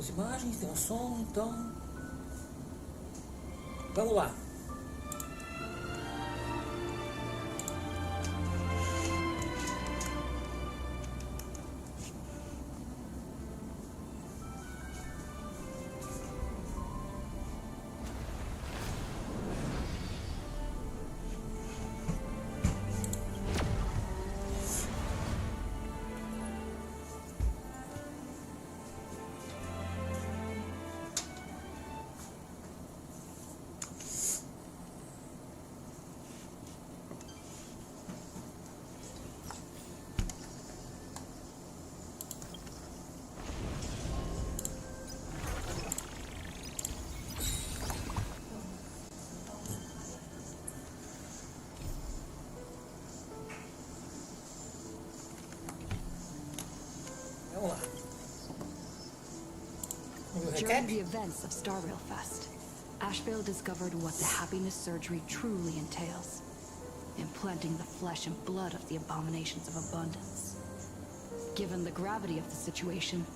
as imagens, tem um som, então... Vamos lá. Vamos lá. During the events of Starrail Fest, Ashvale discovered what the happiness surgery truly entails. Implanting the flesh and blood of the abominations of abundance. Given the gravity of the situation,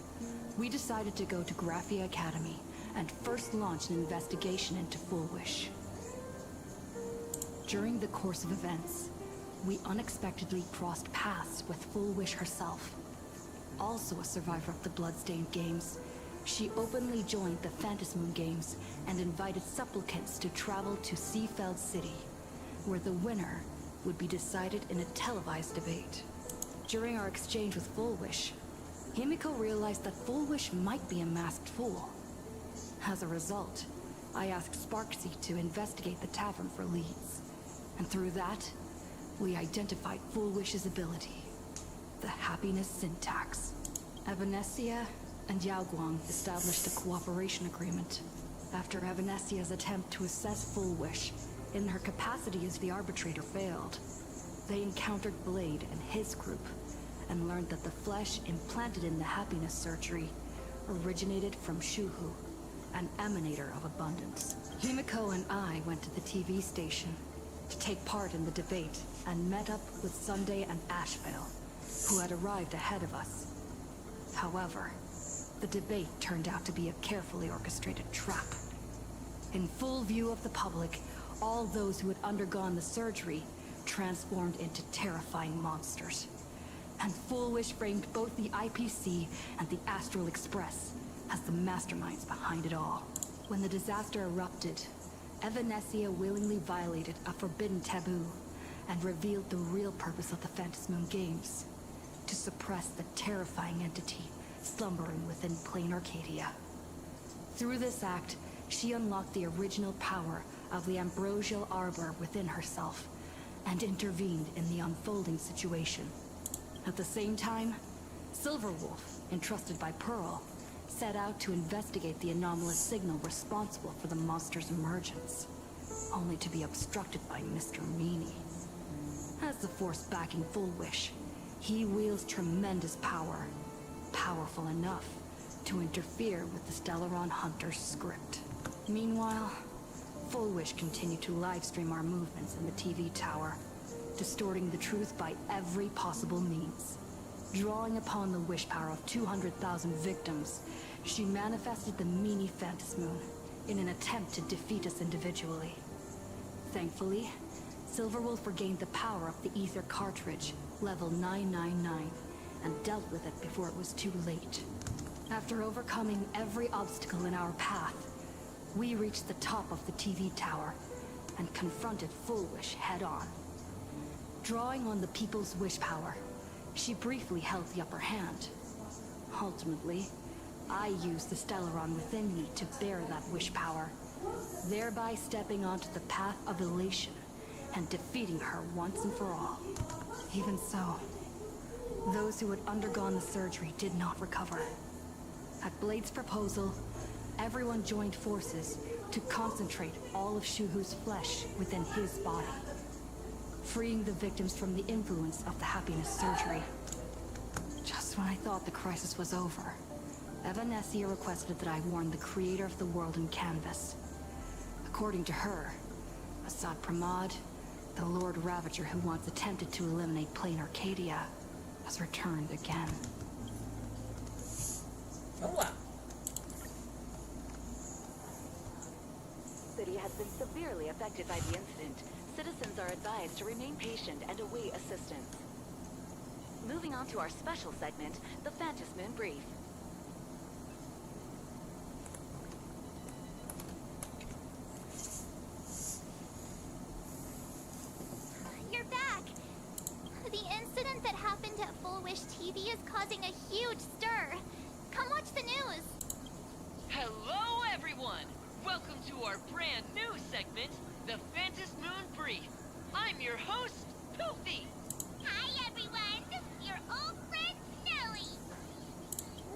we decided to go to Graphia Academy and first launch an investigation into Full Wish. During the course of events, we unexpectedly crossed paths with Full Wish herself. Also a survivor of the Bloodstained Games, she openly joined the Phantasmoon Games and invited supplicants to travel to Seafeld City, where the winner would be decided in a televised debate. During our exchange with Full Wish, Himiko realized that Full Wish might be a masked fool. As a result, I asked Sparksy to investigate the tavern for leads, and through that, we identified Full Wish's ability, the happiness syntax. Evanescia and Yaoguang established a cooperation agreement. After Evanessia's attempt to assess Full Wish in her capacity as the arbitrator failed, they encountered Blade and his group and learned that the flesh implanted in the happiness surgery originated from Shuhu, an emanator of abundance. Himiko and I went to the TV station to take part in the debate and met up with Sunday and Ashvale, who had arrived ahead of us. However, the debate turned out to be a carefully orchestrated trap. In full view of the public, all those who had undergone the surgery transformed into terrifying monsters. And Full Wish framed both the IPC and the Astral Express as the masterminds behind it all. When the disaster erupted, Evanescia willingly violated a forbidden taboo and revealed the real purpose of the Phantasmoon Games, to suppress the terrifying entity slumbering within plain Arcadia. Through this act, she unlocked the original power of the ambrosial arbor within herself and intervened in the unfolding situation. At the same time, Silverwolf, entrusted by Pearl, set out to investigate the anomalous signal responsible for the monster's emergence, only to be obstructed by Mr. Meanie. As the force backing Full Wish, he wields tremendous power, powerful enough to interfere with the Stellaron Hunter's script. Meanwhile, Full Wish continued to livestream our movements in the TV tower, distorting the truth by every possible means. Drawing upon the wish power of 200,000 victims, she manifested the Meanie Phantasmoon in an attempt to defeat us individually. Thankfully, Silverwolf regained the power of the Ether cartridge, level 999, and dealt with it before it was too late. After overcoming every obstacle in our path, we reached the top of the TV tower and confronted Full Wish head-on. Drawing on the people's wish power, she briefly held the upper hand. Ultimately, I used the Stellaron within me to bear that wish power, thereby stepping onto the path of elation and defeating her once and for all. Even so, those who had undergone the surgery did not recover. At Blade's proposal, everyone joined forces to concentrate all of Shuhu's flesh within his body, freeing the victims from the influence of the happiness surgery. Just when I thought the crisis was over, Evanescia requested that I warn the creator of the world in canvas. According to her, Assad Pramad, the Lord Ravager who once attempted to eliminate plain Arcadia, has returned again. Vamos lá. city has been severely affected by the incident. Citizens are advised to remain patient and await assistance. Moving on to our special segment, the Phantom Moon Brief. You're back! The incident that happened at Full Wish TV is causing a huge stir. Come watch the news! Hello, everyone! Welcome to our brand new segment, the Phantom Moon Brief. I'm your host, Poofy. Hi, everyone! Your old friend, Snowy!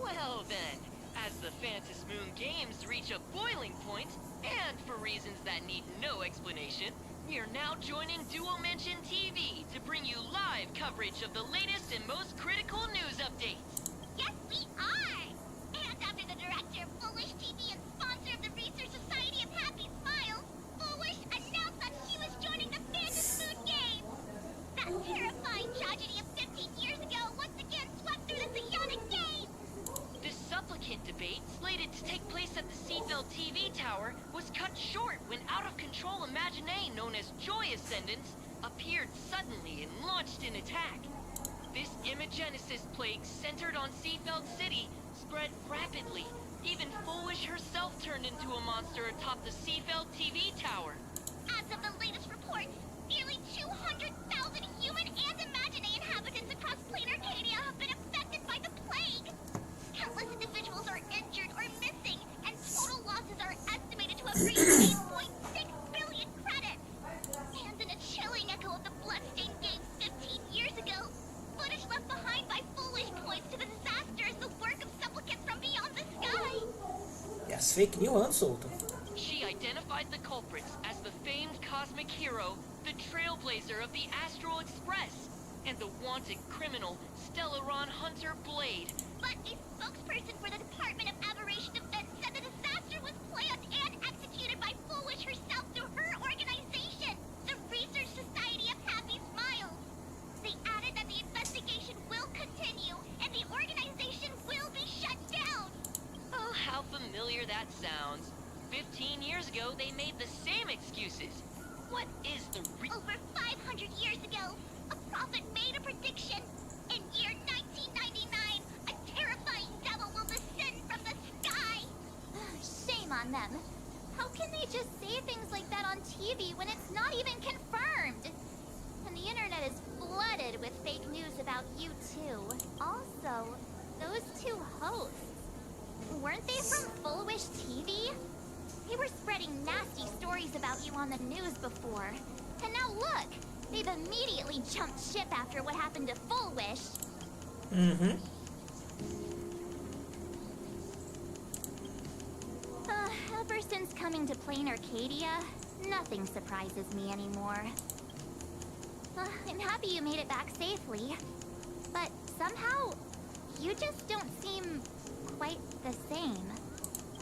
Well then, as the Phantom Moon Games reach a boiling point, and for reasons that need no explanation, we are now joining Duo Mention TV to bring you live coverage of the latest and most critical news updates. Yes, we are! And after the director of Full Wish TV and sponsor of the Research Society of Happy Smiles, Full Wish announced that she was joining the Phantom Moon Games! That terrifying tragedy of 15 years ago once again swept through the Psionic Game! The supplicant debate, slated to take place at the Seafeld TV tower, was cut short when out-of-control Imaginee known as Joy Ascendants appeared suddenly and launched an attack. This Imagenesis plague centered on Seafeld City spread rapidly. Even Foolish herself turned into a monster atop the Seafeld TV tower. As of the latest report, nearly 200,000 human and Imaginee inhabitants across plain Arcadia have been affected by the plague. Countless individuals are injured or missing, and total losses are estimated to have reached 8.6 billion credits. And in a chilling echo of the Bloodstained Games 15 years ago, footage left behind by Foolish points to the disaster as the work of supplicants from beyond the sky. E as fake news andam soltas. She identified the culprits as the famed cosmic hero, the trailblazer of the Astral Express, and the wanted criminal, Stellaron Hunter Blade. But a spokesperson for the Department of Aberration Defense said the disaster was planned and executed by Foolish herself through her organization, the Research Society of Happy Smiles. They added that the investigation will continue and the organization will be shut down. Oh, how familiar that sounds. 15 years ago, they made the same excuses. What is the Over 500 years ago, a prophet made a prediction. In year 1999, a terrifying devil will descend from the sky. Shame on them. How can they just say things like that on TV when it's not even confirmed? And the internet is flooded with fake news about you too. Also, those two hosts, weren't they from Full Wish TV? They were spreading nasty stories about you on the news before. And now look, they've immediately jumped ship after what happened to Full Wish. Ever since coming to Plain Arcadia, nothing surprises me anymore. I'm happy you made it back safely. But somehow, you just don't seem quite the same.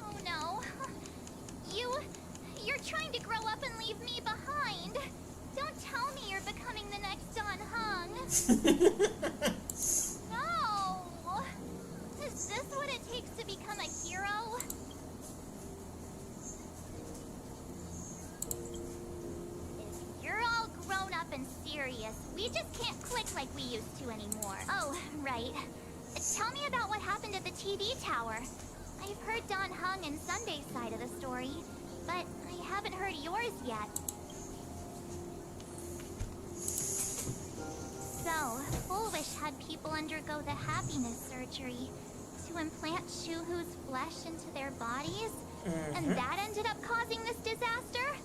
Oh no. You're trying to grow up and leave me behind. Don't tell me you're becoming the next Don Hung. No! Is this what it takes to become a hero? If you're all grown up and serious, we just can't click like we used to anymore. Oh, right. Tell me about what happened at the TV tower. I've heard Don Hung and Sunday's side of the story, but I haven't heard yours yet. So, Full Wish had people undergo the happiness surgery to implant Shuhu's flesh into their bodies, and that ended up causing this disaster.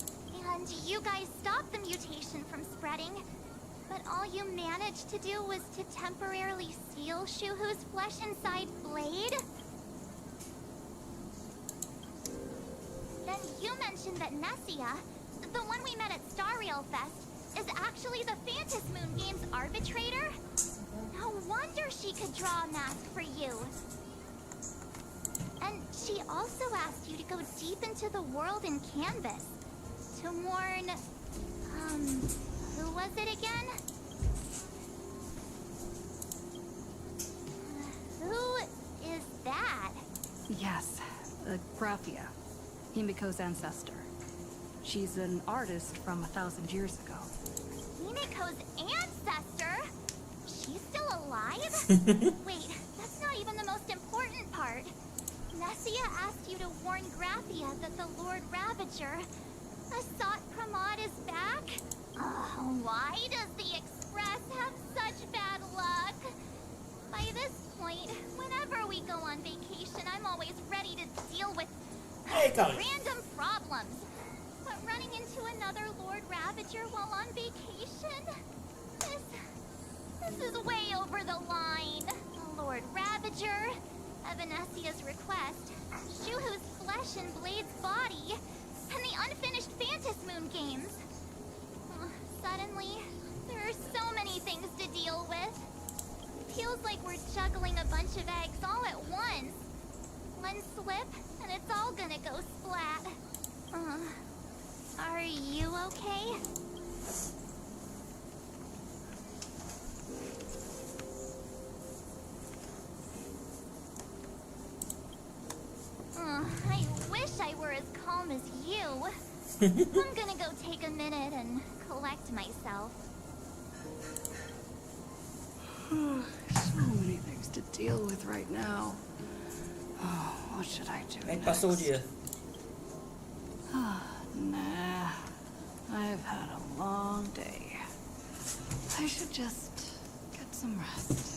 And you guys stopped the mutation from spreading, but all you managed to do was to temporarily seal Shuhu's flesh inside Blade? Then you mentioned that Nessia, the one we met at Star Rail Fest, is actually the Phantom Moon Games arbitrator? No wonder she could draw a mask for you. And she also asked you to go deep into the world in Canvas to warn, who was it again? Who is that? Yes, Graphia, Himiko's ancestor. She's an artist from 1,000 years ago. Miniko's ancestor? She's still alive? Wait, that's not even the most important part. Nessia asked you to warn Graphia that the Lord Ravager, Asat Pramod, is back? Why does the Express have such bad luck? By this point, whenever we go on vacation, I'm always ready to deal with random problems. But running into another Lord Ravager while on vacation? This is way over the line. Lord Ravager, Evanesia's request, Shuhu's flesh and Blade's body, and the unfinished Phantas Moon games. Suddenly, there are so many things to deal with. Feels like we're juggling a bunch of eggs all at once. One slip, and it's all gonna go splat. Are you okay? I wish I were as calm as you. I'm gonna go take a minute and collect myself. So many things to deal with right now. Oh, what should I do Como é que next? passou o dia? Nah, I've had a long day. I should just get some rest.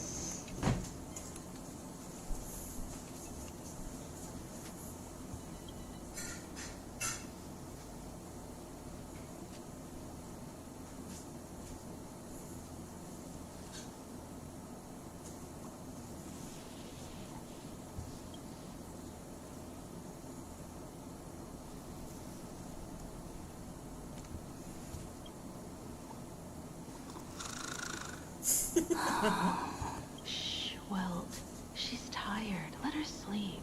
Shh, Welt. She's tired. Let her sleep.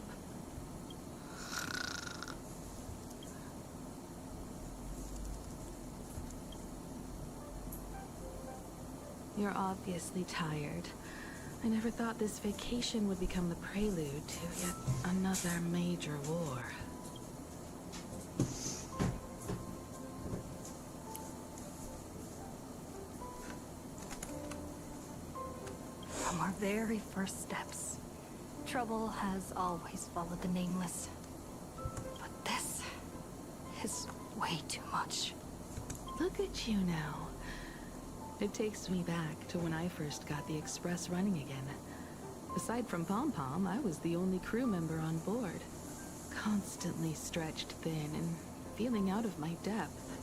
You're obviously tired. I never thought this vacation would become the prelude to yet another major war. From our very first steps, trouble has always followed the Nameless. But this is way too much. Look at you now. It takes me back to when I first got the Express running again. Aside from Pom-Pom, I was the only crew member on board. Constantly stretched thin and feeling out of my depth.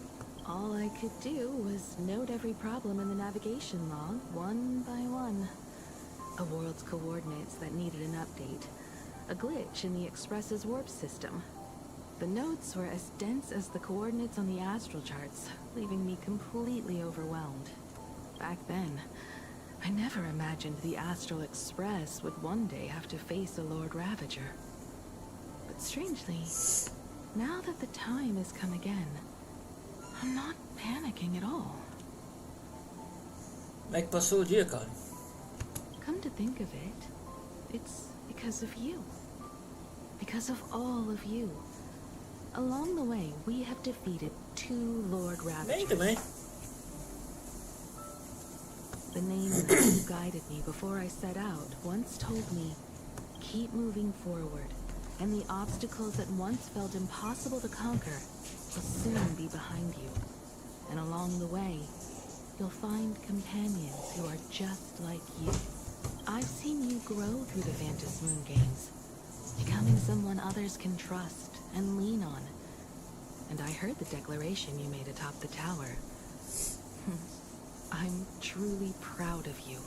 All I could do was note every problem in the navigation log, one by one. A world's coordinates that needed an update. A glitch in the Express's warp system. The notes were as dense as the coordinates on the astral charts, leaving me completely overwhelmed. Back then, I never imagined the Astral Express would one day have to face a Lord Ravager. But strangely, now that the time has come again, I'm not panicking at all. Como é que passou o dia, cara? Come to think of it, it's because of you. Because of all of you. Along the way, we have defeated 2 Lord Bem Ravagers. também. The Nameless who guided me before I set out once told me, keep moving forward, and the obstacles that once felt impossible to conquer will soon be behind you. And along the way, you'll find companions who are just like you. I've seen you grow through the Phantas Moon games, becoming someone others can trust and lean on. And I heard the declaration you made atop the tower. I'm truly proud of you.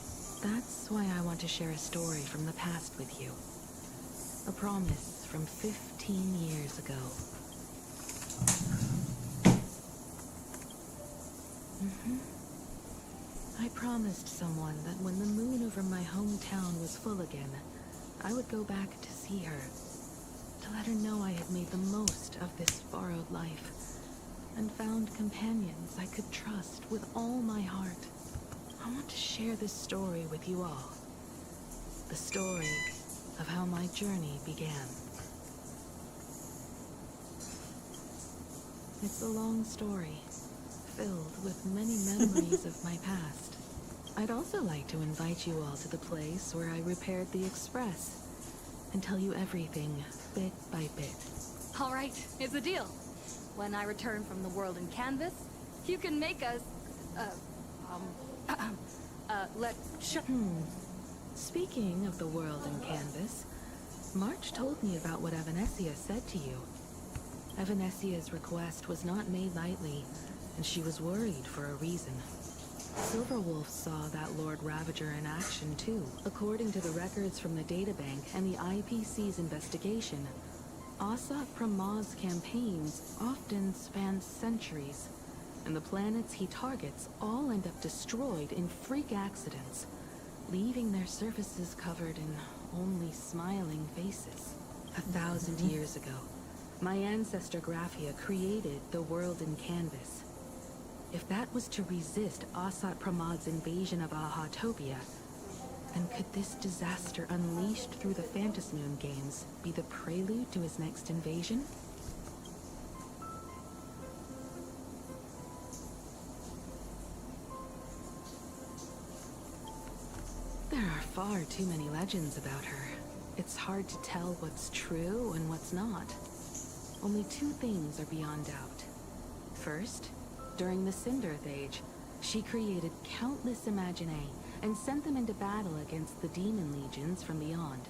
That's why I want to share a story from the past with you. A promise from 15 years ago. I promised someone that when the moon over my hometown was full again, I would go back to see her. To let her know I had made the most of this borrowed life. And found companions I could trust with all my heart. I want to share this story with you all. The story of how my journey began. It's a long story, filled with many memories of my past. I'd also like to invite you all to the place where I repaired the Express and tell you everything, bit by bit. All right, it's a deal. When I return from the world in canvas, you can make us, Speaking of the world in canvas, March told me about what Evanescia said to you. Evanessia's request was not made lightly, and she was worried for a reason. Silverwolf saw that Lord Ravager in action too. According to the records from the databank and the IPC's investigation, Asat Pramad's campaigns often span centuries, and the planets he targets all end up destroyed in freak accidents, leaving their surfaces covered in only smiling faces. 1,000 years ago, my ancestor Graphia created the world in canvas. If that was to resist Asat Pramad's invasion of Ahatopia, and could this disaster unleashed through the Phantasmoon games be the prelude to his next invasion? There are far too many legends about her. It's hard to tell what's true and what's not. Only two things are beyond doubt. First, during the Cinderth Age, she created countless Imaginae and sent them into battle against the demon legions from beyond.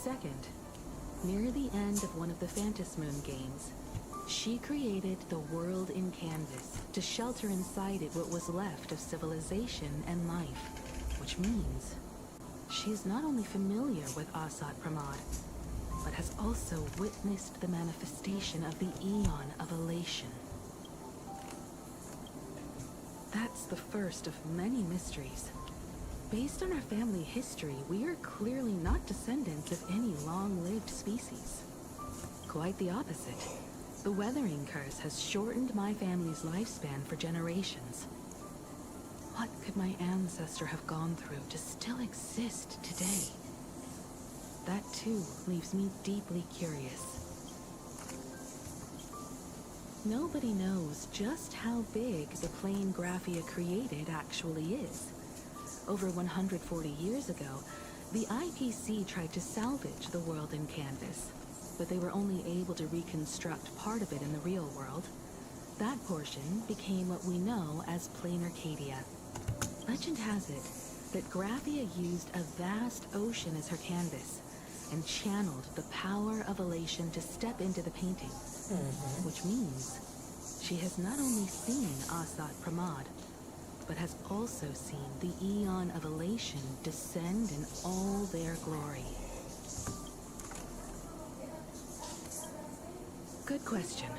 Second, near the end of one of the Phantasmoon games, she created the world in canvas to shelter inside it what was left of civilization and life, which means she is not only familiar with Asat Pramad, but has also witnessed the manifestation of the Eon of Elation. That's the first of many mysteries. Based on our family history, we are clearly not descendants of any long-lived species. Quite the opposite. The weathering curse has shortened my family's lifespan for generations. What could my ancestor have gone through to still exist today? That too leaves me deeply curious. Nobody knows just how big the plane Graphia created actually is. Over 140 years ago, the IPC tried to salvage the world in canvas, but they were only able to reconstruct part of it in the real world. That portion became what we know as Plain Arcadia. Legend has it that Graphia used a vast ocean as her canvas and channeled the power of elation to step into the painting. Which means she has not only seen Asat Pramad, but has also seen the Eon of Elation descend in all their glory. Good question.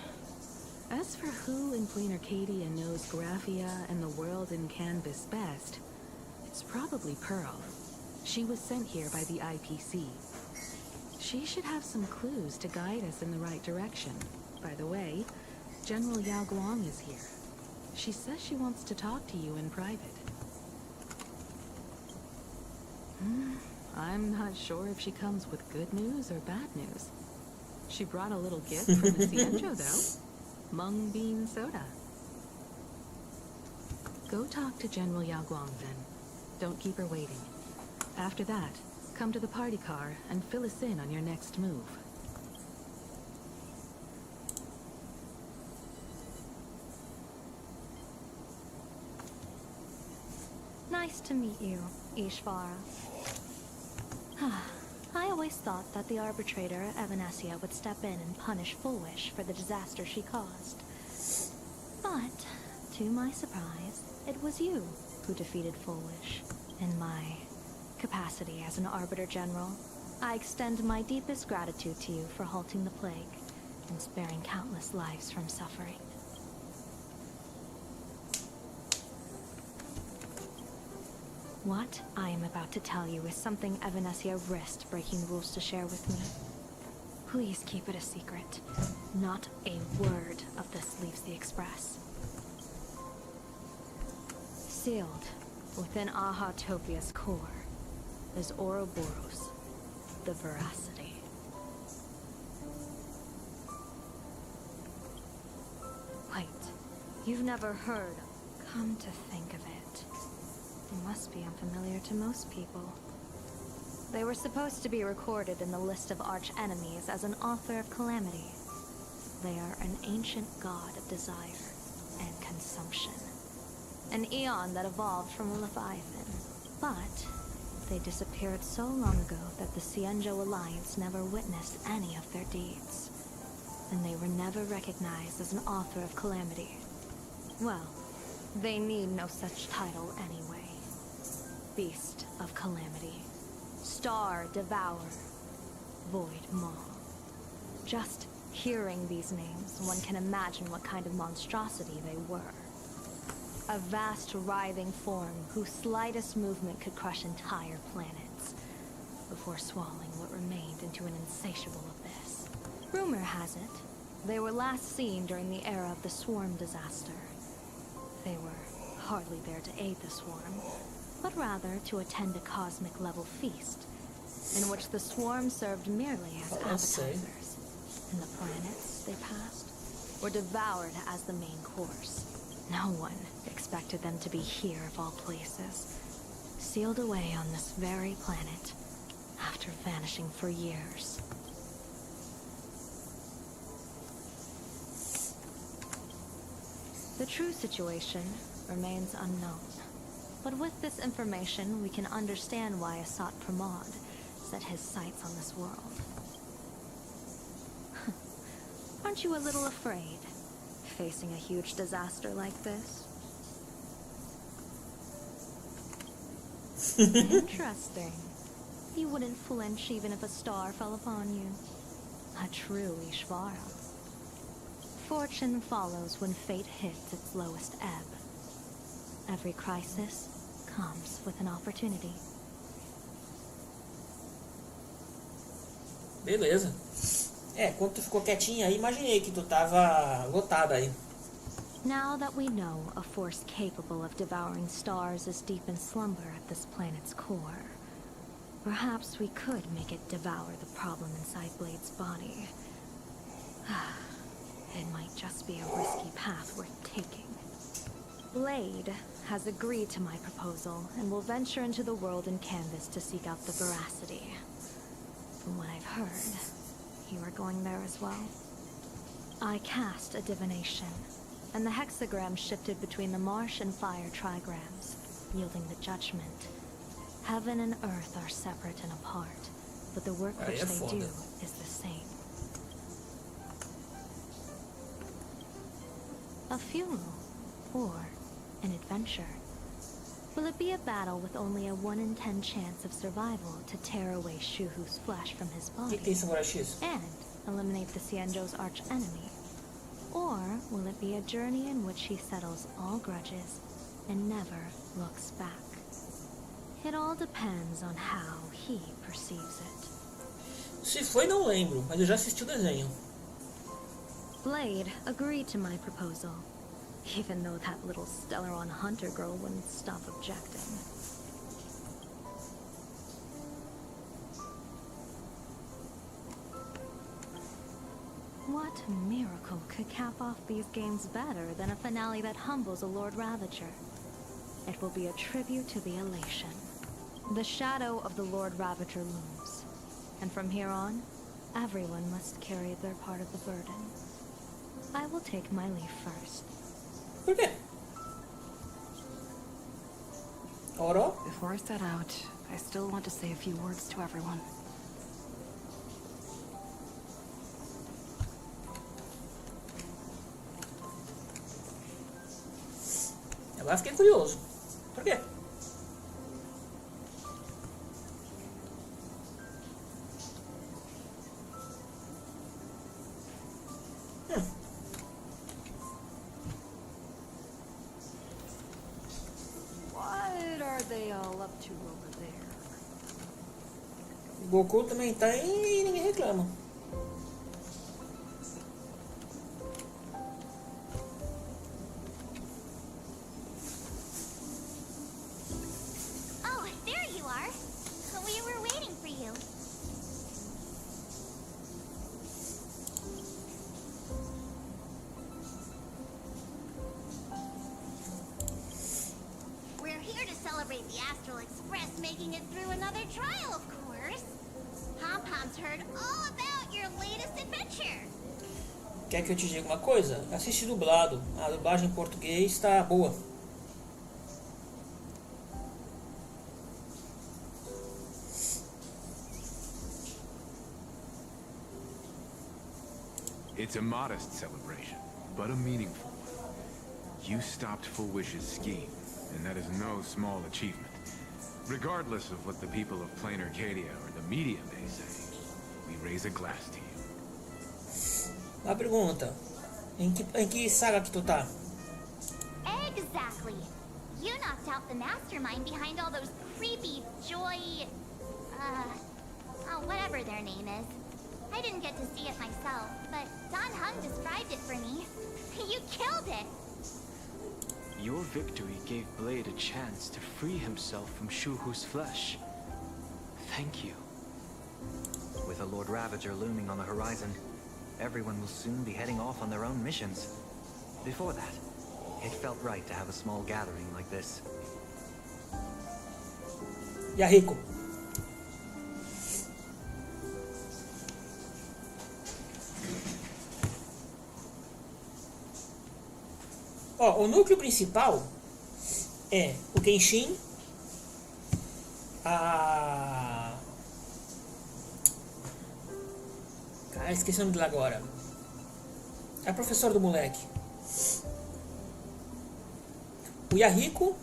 As for who in Plain Arcadia knows Graphia and the world in canvas best, it's probably Pearl. She was sent here by the IPC. She should have some clues to guide us in the right direction. By the way, General Yao Guang is here. She says she wants to talk to you in private. I'm not sure if she comes with good news or bad news. She brought a little gift from the Ciencho, though. Mung bean soda. Go talk to General Yao Guang, then. Don't keep her waiting. After that, come to the party car and fill us in on your next move. Nice to meet you, Ishvara. I always thought that the arbitrator, Evanescia, would step in and punish Fullwish for the disaster she caused. But, to my surprise, it was you who defeated Fullwish. In my capacity as an Arbiter General, I extend my deepest gratitude to you for halting the plague and sparing countless lives from suffering. What I am about to tell you is something Evanescia risked breaking the rules to share with me. Please keep it a secret. Not a word of this leaves the Express. Sealed within Ahatopia's core is Ouroboros, the Veracity. You've never heard of... Come to think of it, it must be unfamiliar to most people. They were supposed to be recorded in the list of arch-enemies as an author of calamity. They are an ancient god of desire and consumption. An eon that evolved from a Leviathan. But they disappeared so long ago that the Cienjo Alliance never witnessed any of their deeds. And they were never recognized as an author of calamity. Well, they need no such title anyway. Beast of Calamity. Star Devourer. Void Maw. Just hearing these names, one can imagine what kind of monstrosity they were. A vast, writhing form whose slightest movement could crush entire planets, before swallowing what remained into an insatiable abyss. Rumor has it, they were last seen during the era of the Swarm disaster. They were hardly there to aid the Swarm, but rather to attend a cosmic-level feast, in which the Swarm served merely as appetizers, and the planets they passed were devoured as the main course. No one expected them to be here of all places, sealed away on this very planet, after vanishing for years. The true situation remains unknown, but with this information we can understand why Asat Pramod set his sights on this world. Aren't you a little afraid, facing a huge disaster like this? Interesting. You wouldn't flinch even if a star fell upon you. A true Ishvara. Fortune follows when fate hits its lowest ebb. Every crisis comes with an opportunity. Beleza. Quando tu ficou quietinha aí, imaginei que tu tava lotada aí. Now that we know a force capable of devouring stars is deep in slumber at this planet's core, perhaps we could make it devour the problem inside Blade's body. It might just be a risky path worth taking. Blade has agreed to my proposal and will venture into the world in canvas to seek out the veracity. From what I've heard, you are going there as well. I cast a divination, and the hexagram shifted between the marsh and fire trigrams, yielding the judgment. Heaven and earth are separate and apart, but the work which they do is the same. A funeral, or an adventure. Will it be a battle with only a 1 in 10 chance of survival to tear away Shuhu's flesh from his body and eliminate the Cienjo's arch-enemy? Or will it be a journey in which he settles all grudges and never looks back? It all depends on how he perceives it. Se foi, não lembro, mas eu já assisti o desenho. Blade agreed to my proposal, even though that little Stellaron hunter girl wouldn't stop objecting. What miracle could cap off these games better than a finale that humbles a Lord Ravager? It will be a tribute to the elation. The shadow of the Lord Ravager looms, and from here on, everyone must carry their part of the burden. I will take my leave first. Por quê? Oro? Before I set out, I still want to say a few words to everyone. Agora fiquei curioso. Por quê? What are they all up to over there? O Goku também tá e ninguém reclama. Oh, there you are. We were waiting for you. celebrate the Astral Express making it through another trial, of course. Pom-Pom's heard all about your latest adventure. Quer que eu te diga uma coisa? Assiste dublado. A dublagem em português tá boa. It's a modest celebration, but a meaningful one. You stopped Full Wish's scheme, and that is no small achievement. Regardless of what the people of Plain Arcadia or the media may say, we raise a glass to you. Uma pergunta. Em que saga que tu tá? Exactly. You knocked out the mastermind behind all those creepy Joy... whatever their name is. I didn't get to see it myself, but Don Hung described it for me. You killed it! Your victory gave Blade a chance to free himself from Shuhu's flesh. Thank you. With a Lord Ravager looming on the horizon, everyone will soon be heading off on their own missions. Before that, it felt right to have a small gathering like this. Yahiko. Ó, o núcleo principal é o Kenshin, a... Cara, esqueci o nome dela agora. É a professora do moleque. O Yahiko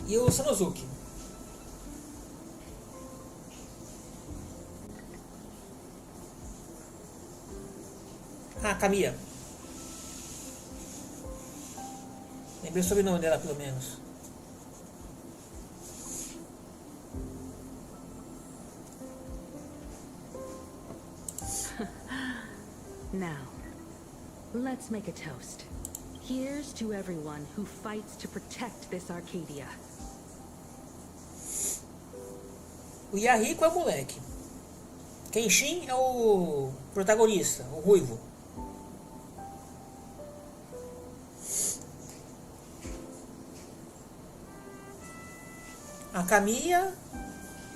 e o Sanosuke. Ah, Kamiya. Lembrei o sobrenome dela, pelo menos. Now, let's make a toast. Here's to everyone who fights to protect this Arcadia. O Yahiko é o moleque. Kenshin é o protagonista, o ruivo. A Kamiya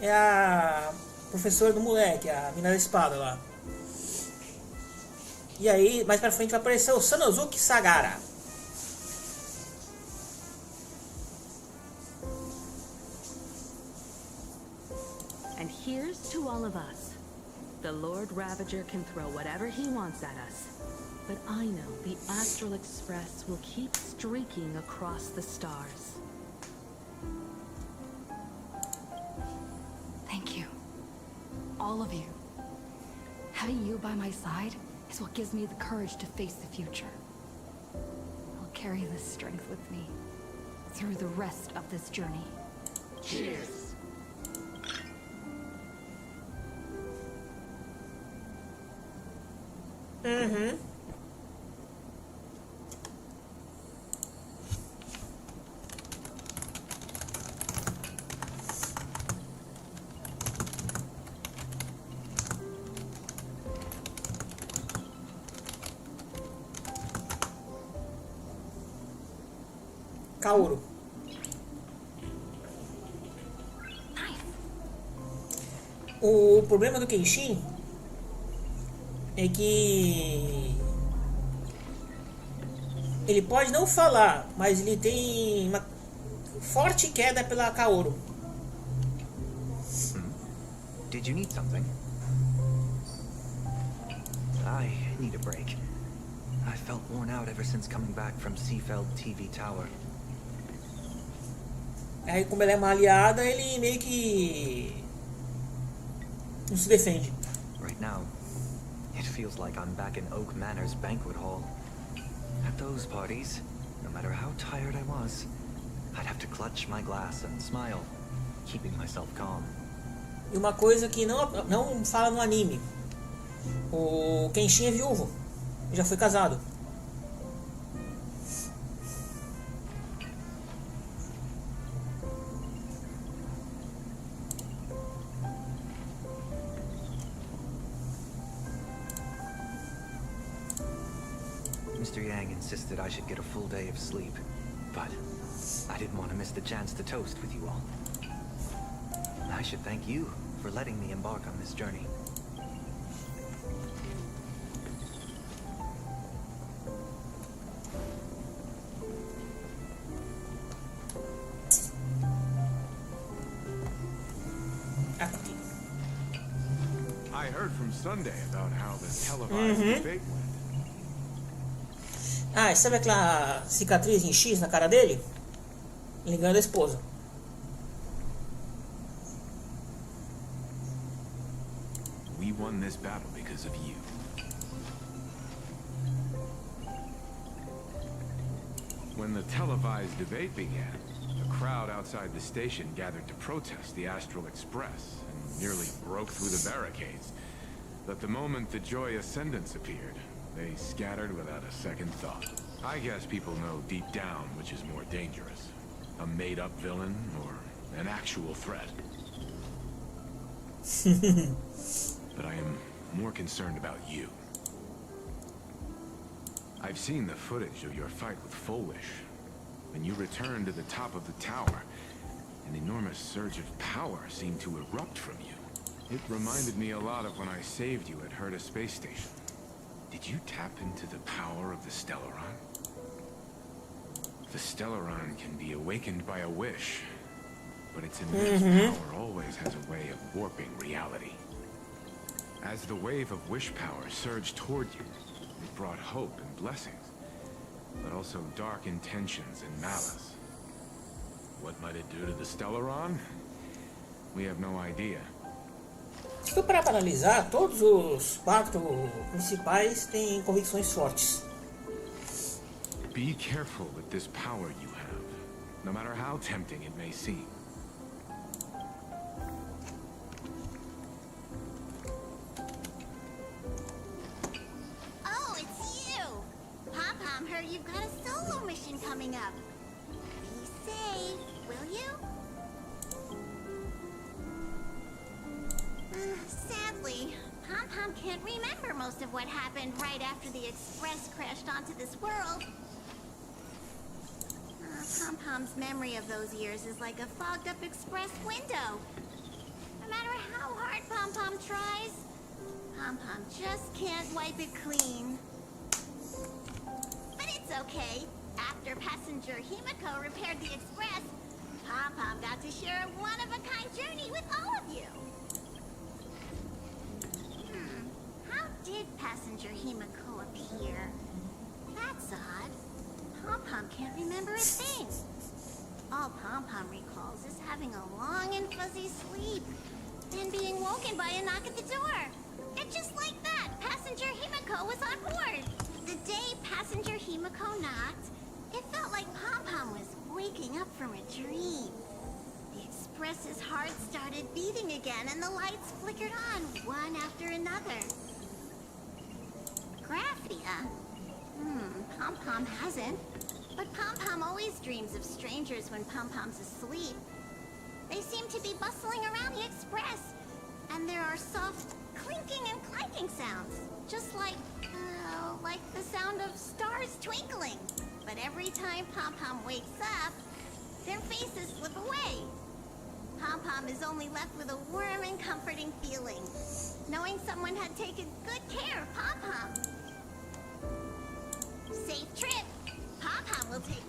é a professora do moleque, a mina da espada lá. E aí, mais pra frente vai aparecer o Sanosuke Sagara. And here's to all of us. The Lord Ravager can throw whatever he wants at us. But I know the Astral Express will keep streaking across the stars. Thank you. All of you. Having you by my side is what gives me the courage to face the future. I'll carry this strength with me through the rest of this journey. Cheers. Uhum. Kaoru. O problema do Kenshin é que ele pode não falar, mas ele tem uma forte queda pela Kaoru. Did you need something? I need a break. I felt worn out ever since coming back from Seafeld TV Tower. Aí, como ela é uma aliada, ele meio que não se defende. Right now, it feels like I'm back in Oak Manor's banquet hall. At those parties, no matter how tired I was, I'd have to clutch my glass and smile, keeping myself calm. E uma coisa que não fala no anime: o Kenshin é viúvo, já foi casado. Mr. Yang insisted I should get a full day of sleep, but I didn't want to miss the chance to toast with you all. I should thank you for letting me embark on this journey. Aqui. I heard from Sunday about how the televised debate went. Ah, e sabe aquela cicatriz em X na cara dele? Ligando a esposa. We won this battle because of you. When the televised debate began, a crowd outside the station gathered to protest the Astral Express and nearly broke through the barricades. But the moment the Joy Ascendants appeared, they scattered without a second thought. I guess people know deep down which is more dangerous. A made-up villain or an actual threat. But I am more concerned about you. I've seen the footage of your fight with Full Wish. When you returned to the top of the tower, an enormous surge of power seemed to erupt from you. It reminded me a lot of when I saved you at Herta Space Station. Did you tap into the power of the Stellaron? The Stellaron can be awakened by a wish, but its immense power always has a way of warping reality. As the wave of wish power surged toward you, it brought hope and blessings, but also dark intentions and malice. What might it do to the Stellaron? We have no idea. Se tu parar para analisar, todos os 4 principais têm convicções fortes. Be careful with this power you have, no matter how tempting it may seem. Oh, it's you! Pom-Pom heard you've got a solo mission coming up. Be safe, will you? Sadly, Pom-Pom can't remember most of what happened right after the Express crashed onto this world. Pom-Pom's memory of those years is like a fogged-up Express window. No matter how hard Pom-Pom tries, Pom-Pom just can't wipe it clean. But it's okay. After passenger Himiko repaired the Express, Pom-Pom got to share a one-of-a-kind journey with all of you. How did passenger Himiko appear? That's odd. Pom-Pom can't remember a thing. All Pom-Pom recalls is having a long and fuzzy sleep, then being woken by a knock at the door. And just like that, passenger Himiko was on board. The day passenger Himiko knocked, it felt like Pom-Pom was waking up from a dream. The Express's heart started beating again, and the lights flickered on, one after another. Graphia? Pom-Pom hasn't. But Pom-Pom always dreams of strangers when Pom-Pom's asleep. They seem to be bustling around the Express, and there are soft clinking and clanking sounds, just like the sound of stars twinkling. But every time Pom-Pom wakes up, their faces slip away. Pom-Pom is only left with a warm and comforting feeling, knowing someone had taken good care of Pom-Pom. Safe trip. Pom-Pom will take.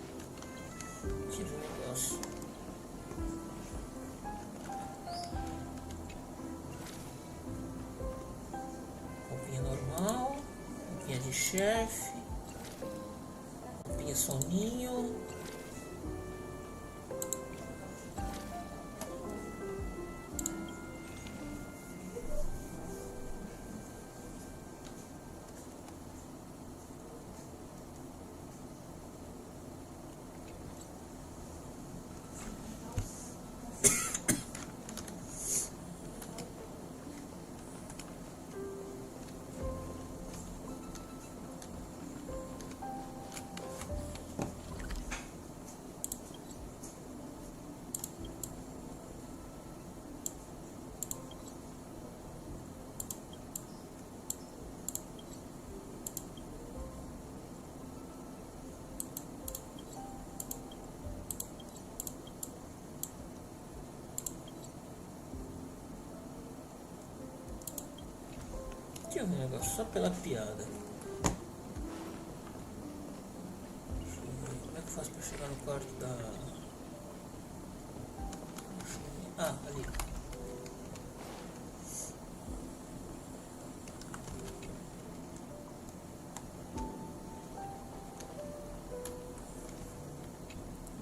Tira o negócio. Roupinha normal, roupinha de chefe, roupinha soninho. Deixa eu ver um negócio só pela piada. Deixa eu ver, como é que eu faço pra chegar no quarto da... Ah, ali.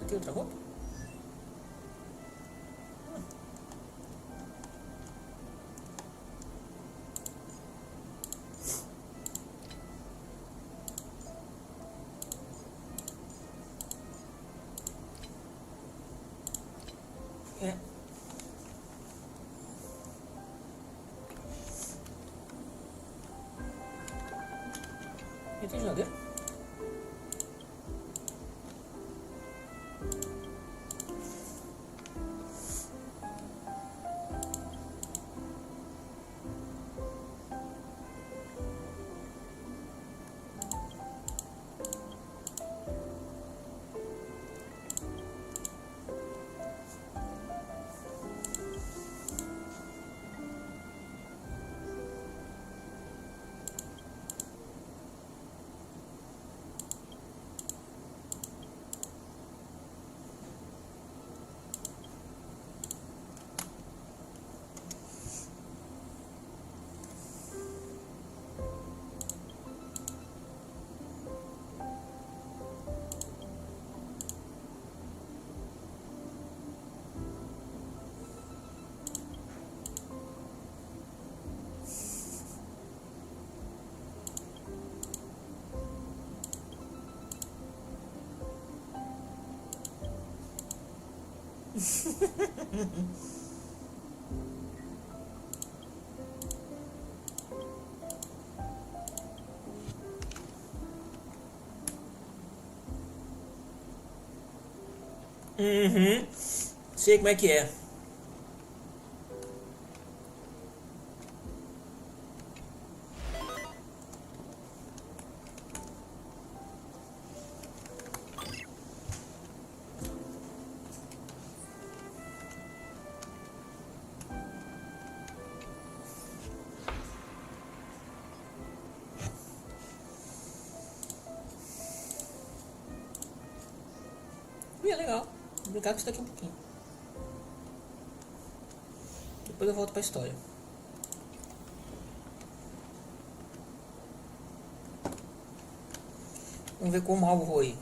Aqui outra roupa? É. E tem geladeira? Uhum. Sei como é que é. É legal. Vou brincar com isso daqui um pouquinho. Depois eu volto pra história. Vamos ver como algo vou ir.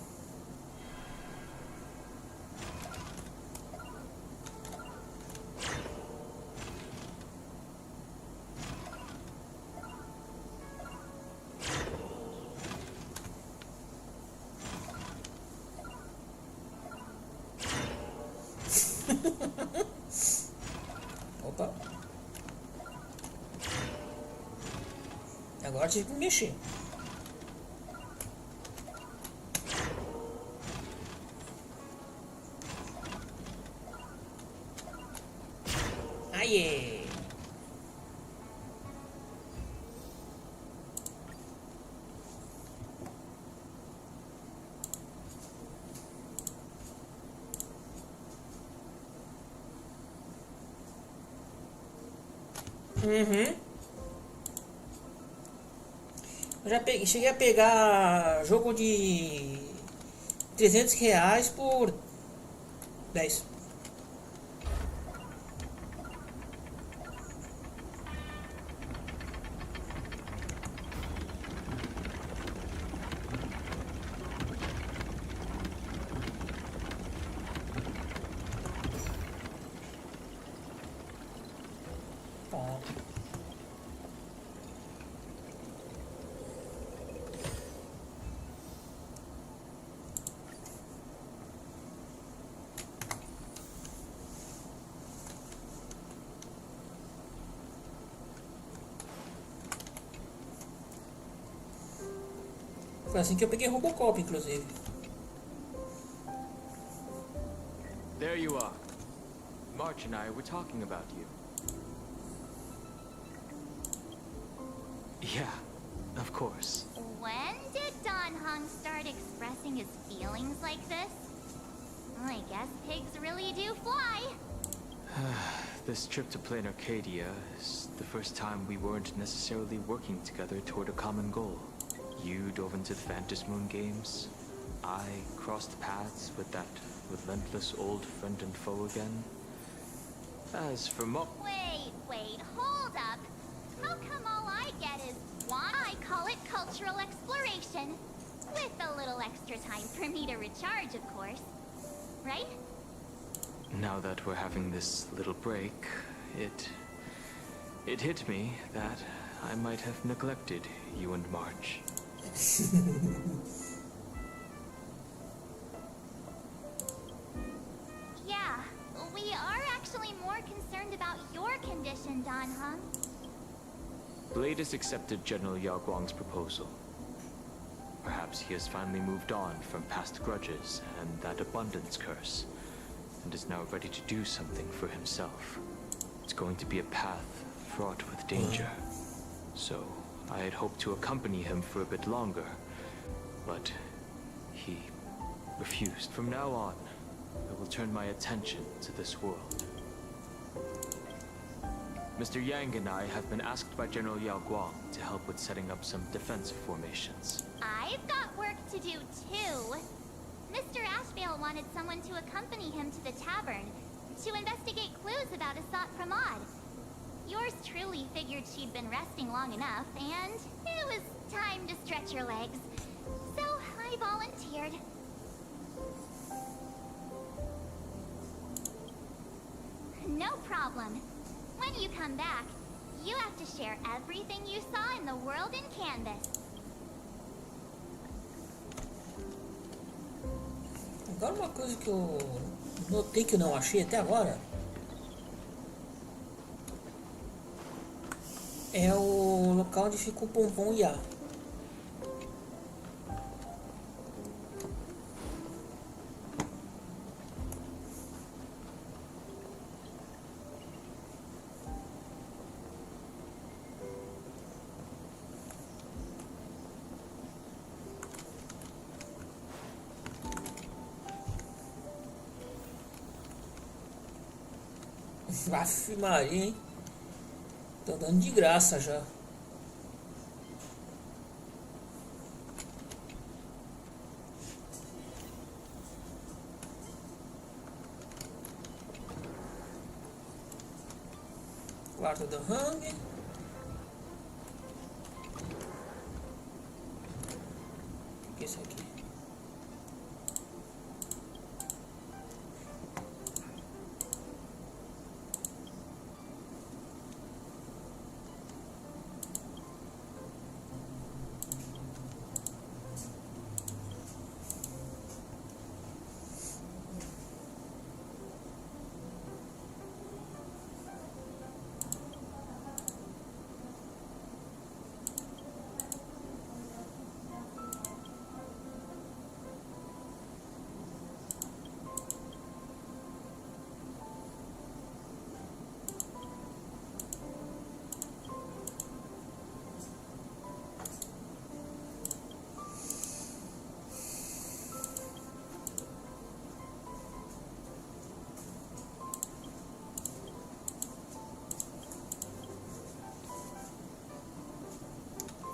Opa. Agora tive que mexer. Aê! Uhum. Eu já peguei, cheguei a pegar jogo de R$ 300 por 10. Foi assim que eu peguei Robocop, inclusive. There you are. March and I were talking about you. Yeah, of course. When did Don Hung start expressing his feelings like this? I guess pigs really do fly. This trip to Plain Arcadia is the first time we weren't necessarily working together toward a common goal. You dove into the Phantom Moon games. I crossed paths with that relentless old friend and foe again. As for Wait, hold up. How come all I get is one? I call it cultural exploration. With a little extra time for me to recharge, of course. Right? Now that we're having this little break, it hit me that I might have neglected you and March. Yeah, we are actually more concerned about your condition, Dan Heng. Blade has accepted General Yao Guang's proposal. Perhaps he has finally moved on from past grudges and that abundance curse, and is now ready to do something for himself. It's going to be a path fraught with danger. So, I had hoped to accompany him for a bit longer, but he refused. From now on, I will turn my attention to this world. Mr. Yang and I have been asked by General Yao Guang to help with setting up some defensive formations. I've got work to do, too. Mr. Ashvale wanted someone to accompany him to the tavern, to investigate clues about Asat Pramod. Yours truly figured she'd been resting long enough, and it was time to stretch her legs. So I volunteered. No problem. When you come back, you have to share everything you saw in the world in Canvas. Agora uma coisa que eu notei que eu não achei até agora é o local onde fica o Pompom Iá. Aff, Maria, hein? Tô dando de graça já. Quarto do Hang. O que é isso aqui?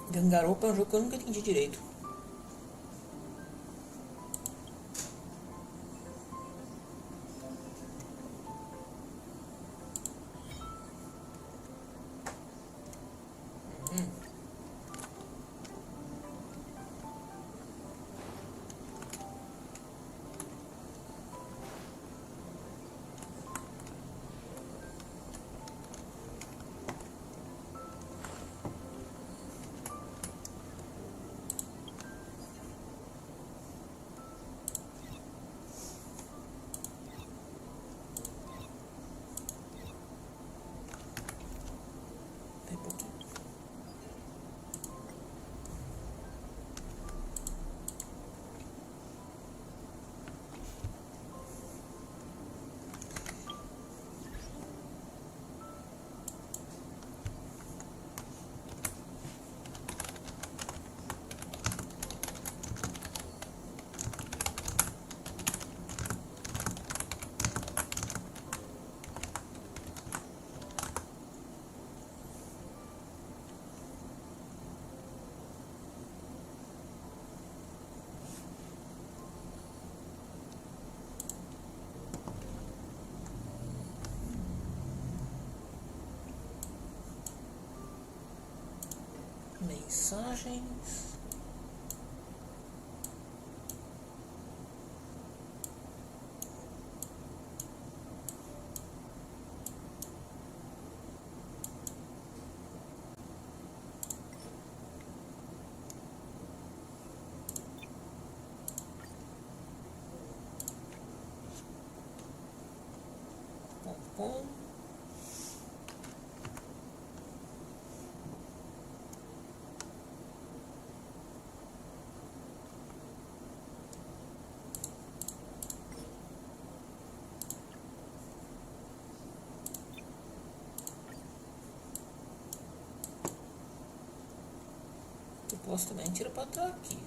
Danganronpa é um jogo que eu nunca entendi direito. mensagens. Bom. Eu posso também tirar para trás aqui.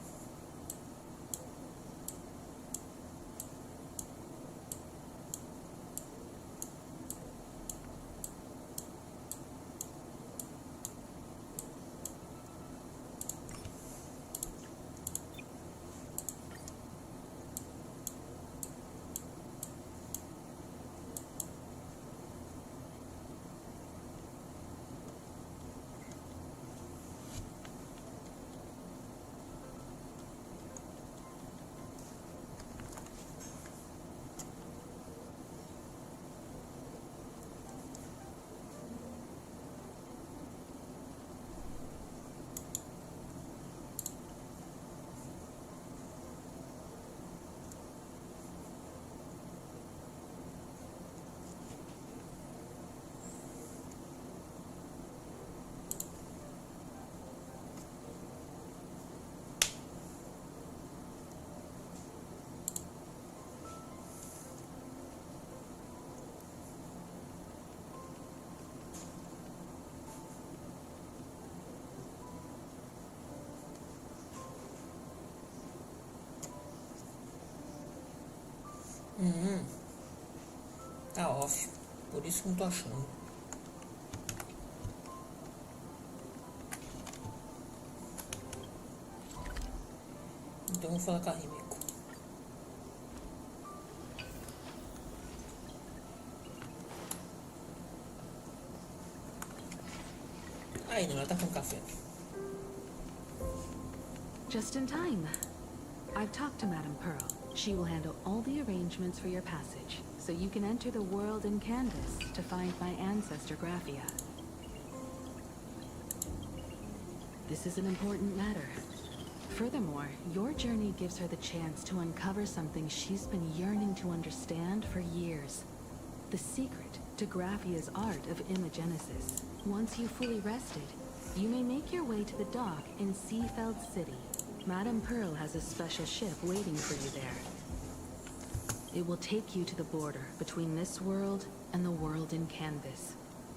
Tá off. Por isso que não tô achando. Então vou falar com a Rimiko. Aí não, ela tá com café. Just in time. I've talked to Madame Pearl. She will handle all the arrangements for your passage, so you can enter the world in canvas to find my ancestor Graphia. This is an important matter. Furthermore, your journey gives her the chance to uncover something she's been yearning to understand for years. The secret to Graphia's art of imagenesis. Once you've fully rested, you may make your way to the dock in Seafeld City. Madame Pearl has a special ship waiting for you there. It will take you to the border between this world and the world in canvas.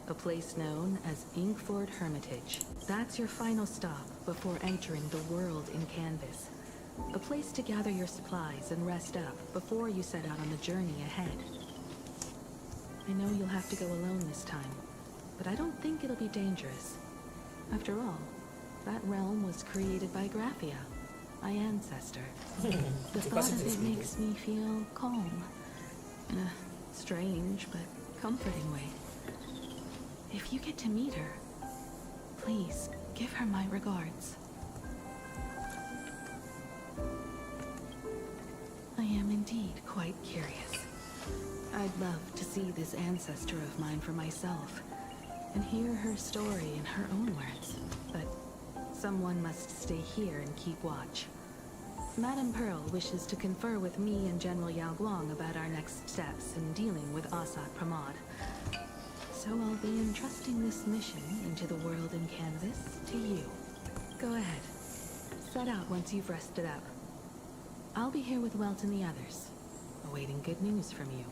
A place known as Inkford Hermitage. That's your final stop before entering the world in canvas. A place to gather your supplies and rest up before you set out on the journey ahead. I know you'll have to go alone this time, but I don't think it'll be dangerous. After all, that realm was created by Graphia, my ancestor. The thought of it makes me feel calm, in a strange but comforting way. If you get to meet her, please give her my regards. I am indeed quite curious. I'd love to see this ancestor of mine for myself, and hear her story in her own words. But someone must stay here and keep watch. Madame Pearl wishes to confer with me and General Yao Guang about our next steps in dealing with Asad Pramod. So I'll be entrusting this mission into the world in canvas to you. Go ahead. Set out once you've rested up. I'll be here with Welt and the others, awaiting good news from you.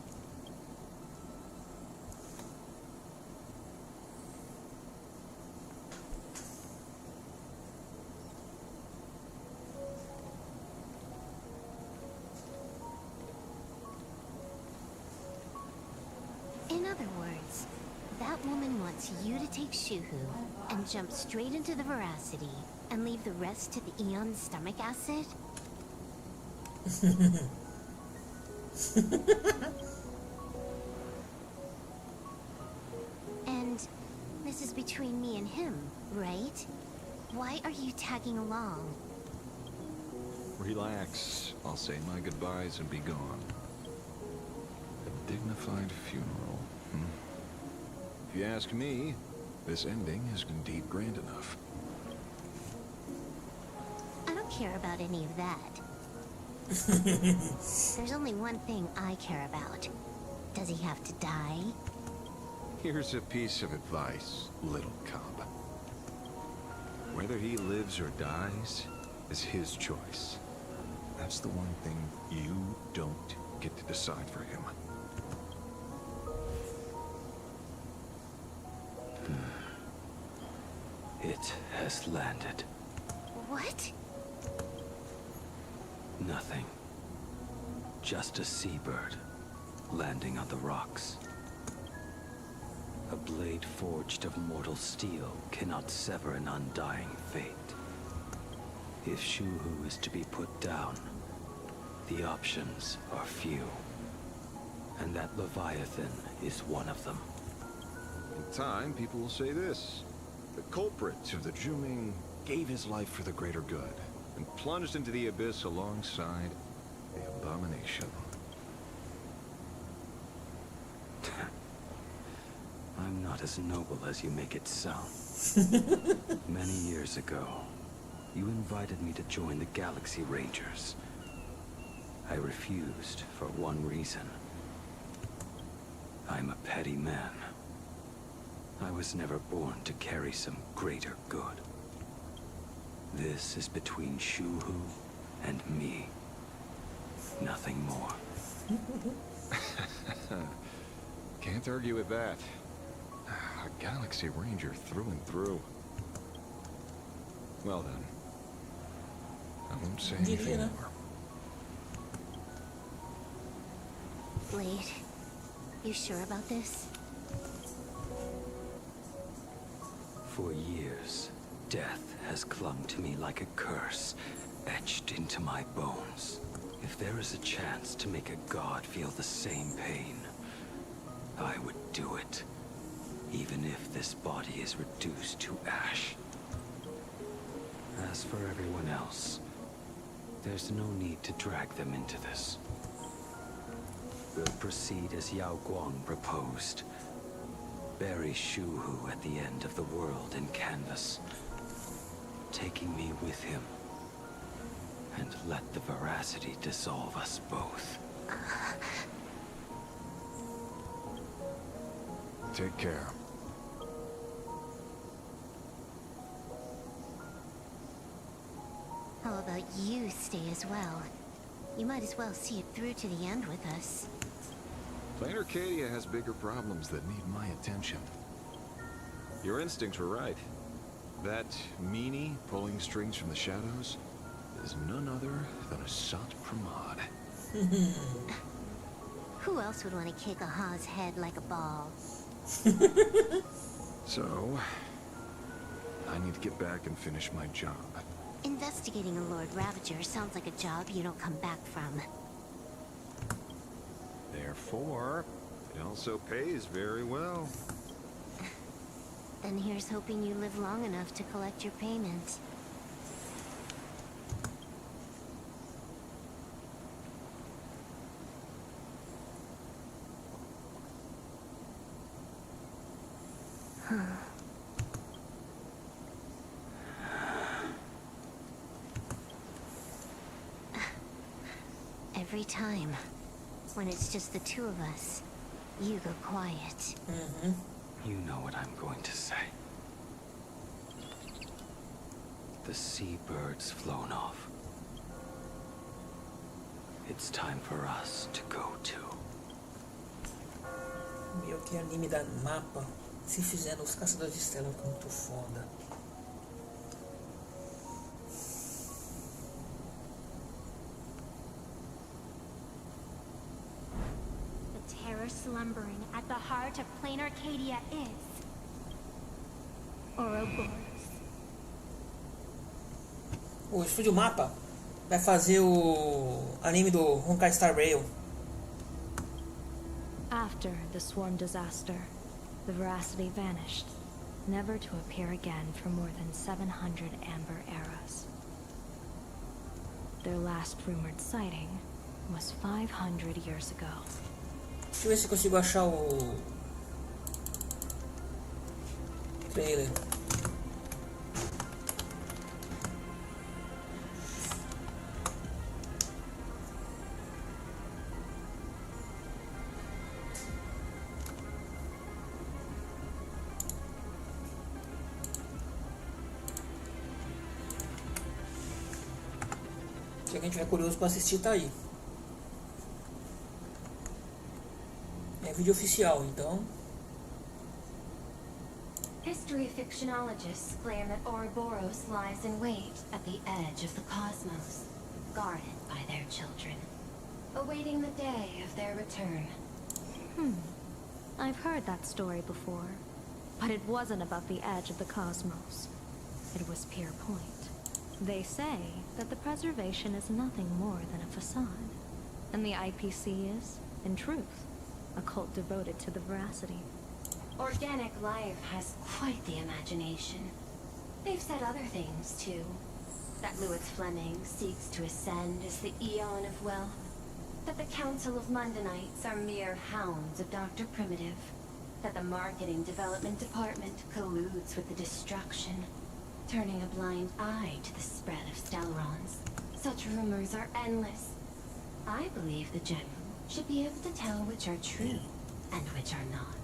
In other words, that woman wants you to take Shuhu and jump straight into the veracity and leave the rest to the Eon's stomach acid? And this is between me and him, right? Why are you tagging along? Relax. I'll say my goodbyes and be gone. A dignified funeral. If you ask me, this ending is indeed grand enough. I don't care about any of that. There's only one thing I care about. Does he have to die? Here's a piece of advice, little cub. Whether he lives or dies is his choice. That's the one thing you don't get to decide for him. It has landed. What? Nothing. Just a seabird landing on the rocks. A blade forged of mortal steel cannot sever an undying fate. If Shuhu is to be put down, the options are few. And that Leviathan is one of them. In time, people will say this. The culprit of the Juming gave his life for the greater good, and plunged into the abyss alongside the abomination. I'm not as noble as you make it sound. Many years ago, you invited me to join the Galaxy Rangers. I refused for one reason. I'm a petty man. I was never born to carry some greater good. This is between Shuhu and me. Nothing more. Can't argue with that. A Galaxy Ranger through and through. Well then. I won't say anything more. Blade, you sure about this? For years, death has clung to me like a curse, etched into my bones. If there is a chance to make a god feel the same pain, I would do it. Even if this body is reduced to ash. As for everyone else, there's no need to drag them into this. We'll proceed as Yao Guang proposed. Bury Shuhu at the end of the world in canvas, taking me with him, and let the veracity dissolve us both. Take care. How about you stay as well? You might as well see it through to the end with us. Plain Arcadia has bigger problems that need my attention. Your instincts were right. That meanie pulling strings from the shadows is none other than a Sat Pramod. Who else would want to kick a Ha's head like a ball? So, I need to get back and finish my job. Investigating a Lord Ravager sounds like a job you don't come back from. Therefore, it also pays very well. Then here's hoping you live long enough to collect your payment. Every time, when it's just the two of us, you go quiet. You know what I'm going to say. The seabird's flown off. It's time for us to go too. Meu, que anime da mapa. Se fizer nos Caçadores de Estrelas, fica muito foda. The terror slumbering at the heart of Plain Arcadia is Ouroboros. O Estúdio Mapa vai fazer o anime do Honkai Star Rail. After the swarm disaster, the veracity vanished. never to appear again for more than 700 amber eras. Their last rumored sighting was 500 years ago. Deixa eu ver se consigo achar o trailer. Se alguém tiver curioso para assistir, tá aí. É vídeo oficial, então. History fictionologists claim that Ouroboros lies in wait at the edge of the cosmos, guarded by their children, awaiting the day of their return. I've heard that story before, but it wasn't about the edge of the cosmos. It was Pier Point. They say that the preservation is nothing more than a facade, and the IPC is, in truth, a cult devoted to the veracity. Organic life has quite the imagination. They've said other things, too. That Lewis Fleming seeks to ascend as the Eon of Wealth. That the Council of Mundanites are mere hounds of Dr. Primitive. That the Marketing Development Department colludes with the destruction, turning a blind eye to the spread of Stellarons. Such rumors are endless. I believe the General should be able to tell which are true and which are not.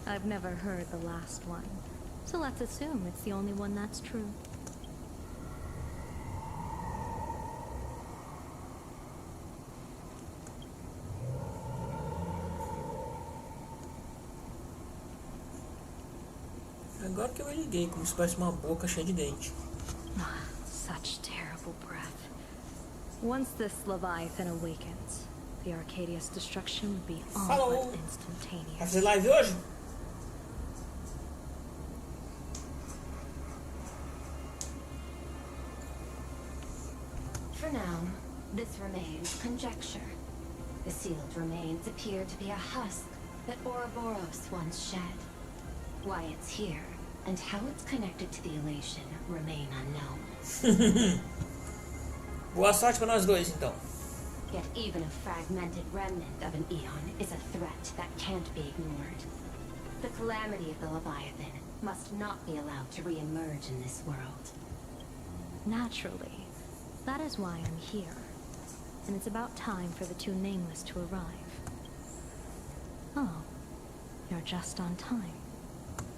I've never heard the last one, so let's assume it's the only one that's true. Agora que eu me liguei, como se parece uma boca cheia de dente. Such terrible breath. Once this Leviathan awakens, the Arcadia's destruction would be all Falou! but Vai instantaneous. fazer live hoje? For now, this remains conjecture. The sealed remains appear to be a husk that Ouroboros once shed. Why it's here, and how it's connected to the elation, remain unknown. Boa sorte pra nós dois, então. Yet even a fragmented remnant of an Eon is a threat that can't be ignored. The calamity of the Leviathan must not be allowed to re-emerge in this world. Naturally. That is why I'm here. And it's about time for the two Nameless to arrive. Oh, you're just on time.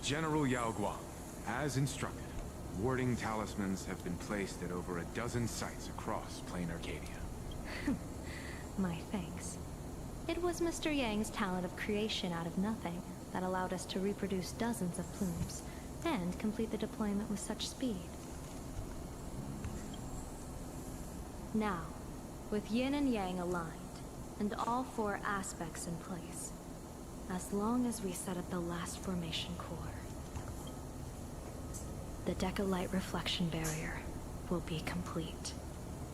General Yao Guang, as instructed, warding talismans have been placed at over a dozen sites across Plain Arcadia. My thanks. It was Mr. Yang's talent of creation out of nothing that allowed us to reproduce dozens of plumes and complete the deployment with such speed. Now, with Yin and Yang aligned, and all four aspects in place, as long as we set up the last formation core, the Decalite reflection barrier will be complete.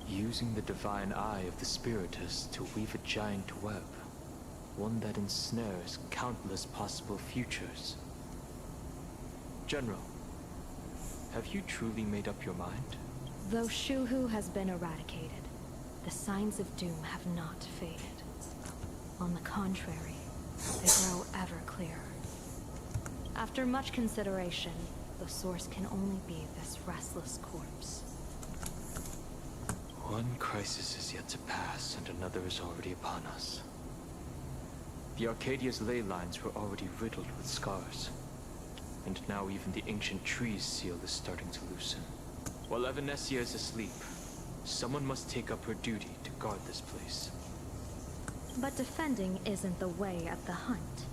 Using the divine eye of the Spiritus to weave a giant web, one that ensnares countless possible futures. General, have you truly made up your mind? Though Shuhu has been eradicated, the signs of doom have not faded. On the contrary, they grow ever clearer. After much consideration, the source can only be this restless corpse. One crisis is yet to pass, and another is already upon us. The Arcadia's ley lines were already riddled with scars, and now even the ancient trees seal is starting to loosen. While Evanesia is asleep, someone must take up her duty to guard this place. But defending isn't the way at the hunt.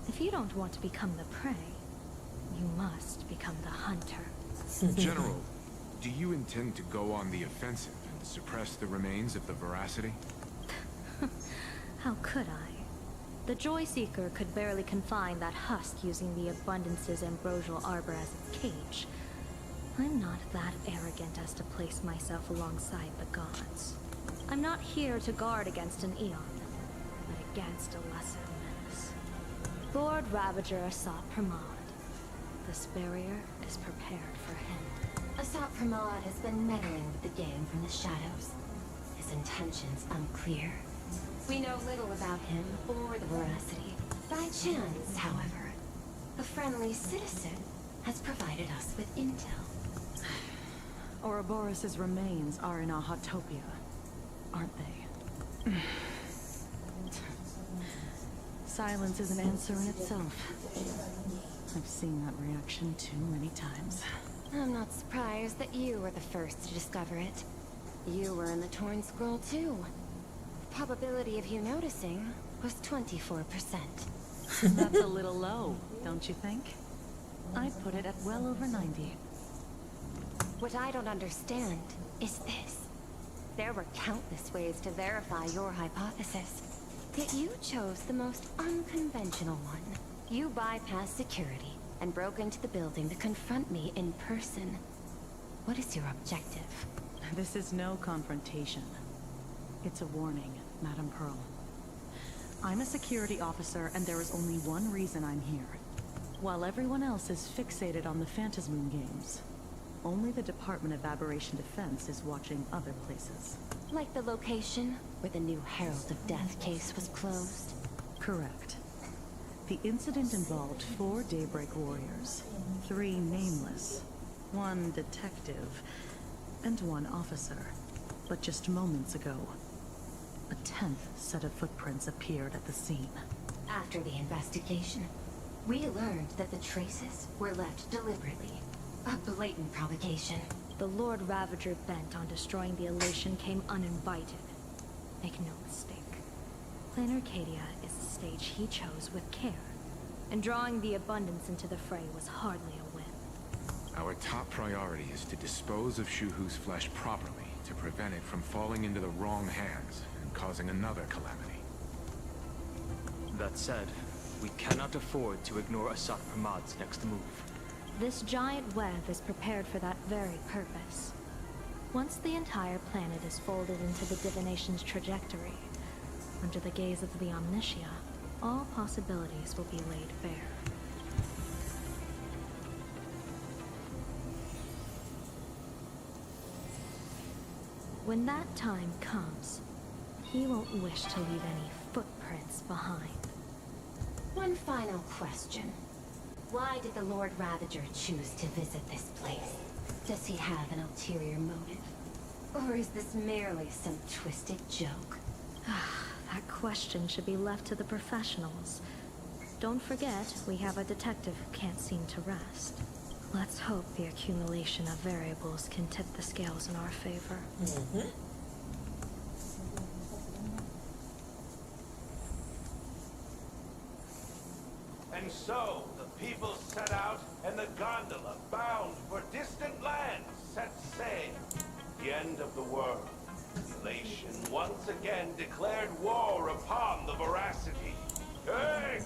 If you don't want to become the prey, you must become the hunter. General, do you intend to go on the offensive and suppress the remains of the veracity? How could I? The Joy Seeker could barely confine that husk using the Abundance's ambrosial arbor as its cage. I'm not that arrogant as to place myself alongside the gods. I'm not here to guard against an Eon, but against a lesser menace. Lord Ravager Asat Pramod. This barrier is prepared for him. Asat Pramod has been meddling with the game from the shadows. His intentions unclear. We know little about him or the Veracity. By chance, however, a friendly citizen has provided us with intel. Ouroboros' remains are in Ahatopia, aren't they? Silence is an answer in itself. I've seen that reaction too many times. I'm not surprised that you were the first to discover it. You were in the Torn Scroll too. The probability of you noticing was 24%. That's a little low, don't you think? I'd put it at well over 90. What I don't understand is this. There were countless ways to verify your hypothesis. Yet you chose the most unconventional one. You bypassed security and broke into the building to confront me in person. What is your objective? This is no confrontation. It's a warning, Madam Pearl. I'm a security officer, and there is only one reason I'm here. While everyone else is fixated on the Phantasmoon games, only the Department of Aberration Defense is watching other places. Like the location where the new Herald of Death case was closed? Correct. The incident involved 4 Daybreak warriors, 3 nameless, 1 detective, and 1 officer. But just moments ago, a 10th set of footprints appeared at the scene. After the investigation, we learned that the traces were left deliberately. A blatant provocation. The Lord Ravager bent on destroying the elation came uninvited. Make no mistake. Planar Arcadia is the stage he chose with care, and drawing the abundance into the fray was hardly a win. Our top priority is to dispose of Shuhu's flesh properly, to prevent it from falling into the wrong hands and causing another calamity. That said, we cannot afford to ignore Asat Pramad's next move. This giant web is prepared for that very purpose. Once the entire planet is folded into the divination's trajectory, under the gaze of the Omnitia, all possibilities will be laid bare. When that time comes, he won't wish to leave any footprints behind. One final question. Why did the Lord Ravager choose to visit this place? Does he have an ulterior motive? Or is this merely some twisted joke? That question should be left to the professionals. Don't forget, we have a detective who can't seem to rest. Let's hope the accumulation of variables can tip the scales in our favor. And so, the people set out, and the gondola, bound for distant lands, set sail. The end of the world. Elation once again declared war upon the Veracity. Hey,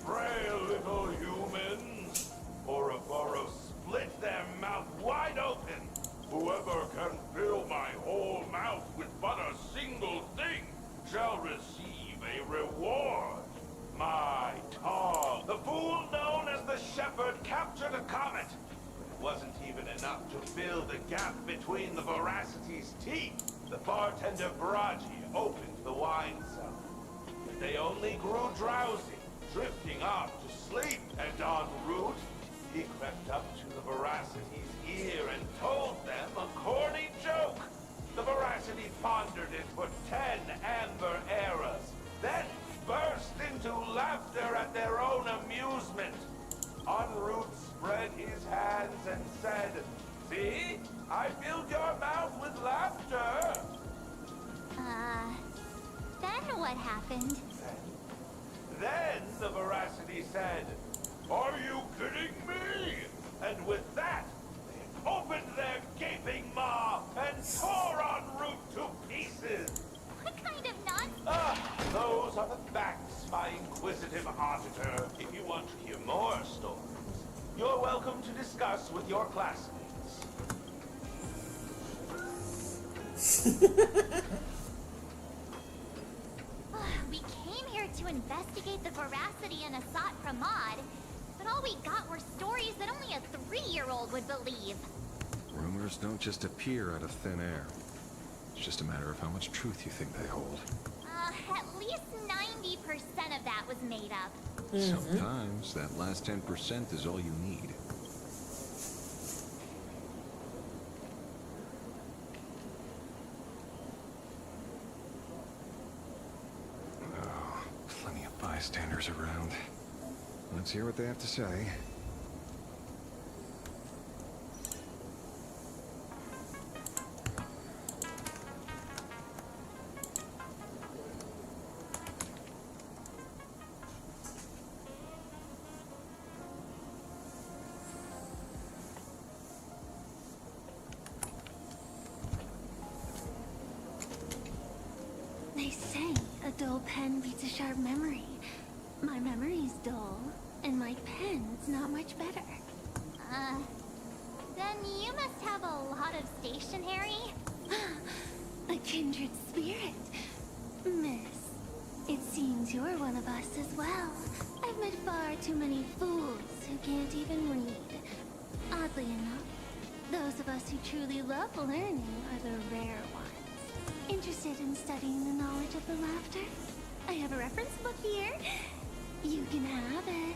frail little humans! Ouroboros split their mouth wide open. Whoever can fill my whole mouth with but a single thing shall receive a reward. My tongue. The fool known as the Shepherd captured a comet. It wasn't even enough to fill the gap between the Veracity's teeth. The bartender Baraji opened the wine cellar. But they only grew drowsy, drifting off to sleep. And en route, he crept up to the Veracity's ear and told them a corny joke. The Veracity pondered it for 10 amber eras, then burst into laughter at their own amusement. En route spread his hands and said, "See? I filled your mouth with laughter." Then what happened? Then the Veracity said, "Are you kidding me?" And with that, they opened their gaping maw and tore en route to pieces. What kind of nonsense? Those are the facts, my inquisitive auditor. If you want to hear more stories, you're welcome to discuss with your classmates. We came here to investigate the veracity and Asat Pramod, but all we got were stories that only a 3-year-old would believe. Rumors don't just appear out of thin air. It's just a matter of how much truth you think they hold. At least 90% of that was made up. Sometimes that last 10% is all you need. Oh, plenty of bystanders around. Let's hear what they have to say. They say a dull pen beats a sharp memory. My memory's dull, and my pen's not much better. Then you must have a lot of stationery? A kindred spirit. Miss, it seems you're one of us as well. I've met far too many fools who can't even read. Oddly enough, those of us who truly love learning are the rare ones. Interested in studying the knowledge of the laughter? I have a reference book here. You can have it.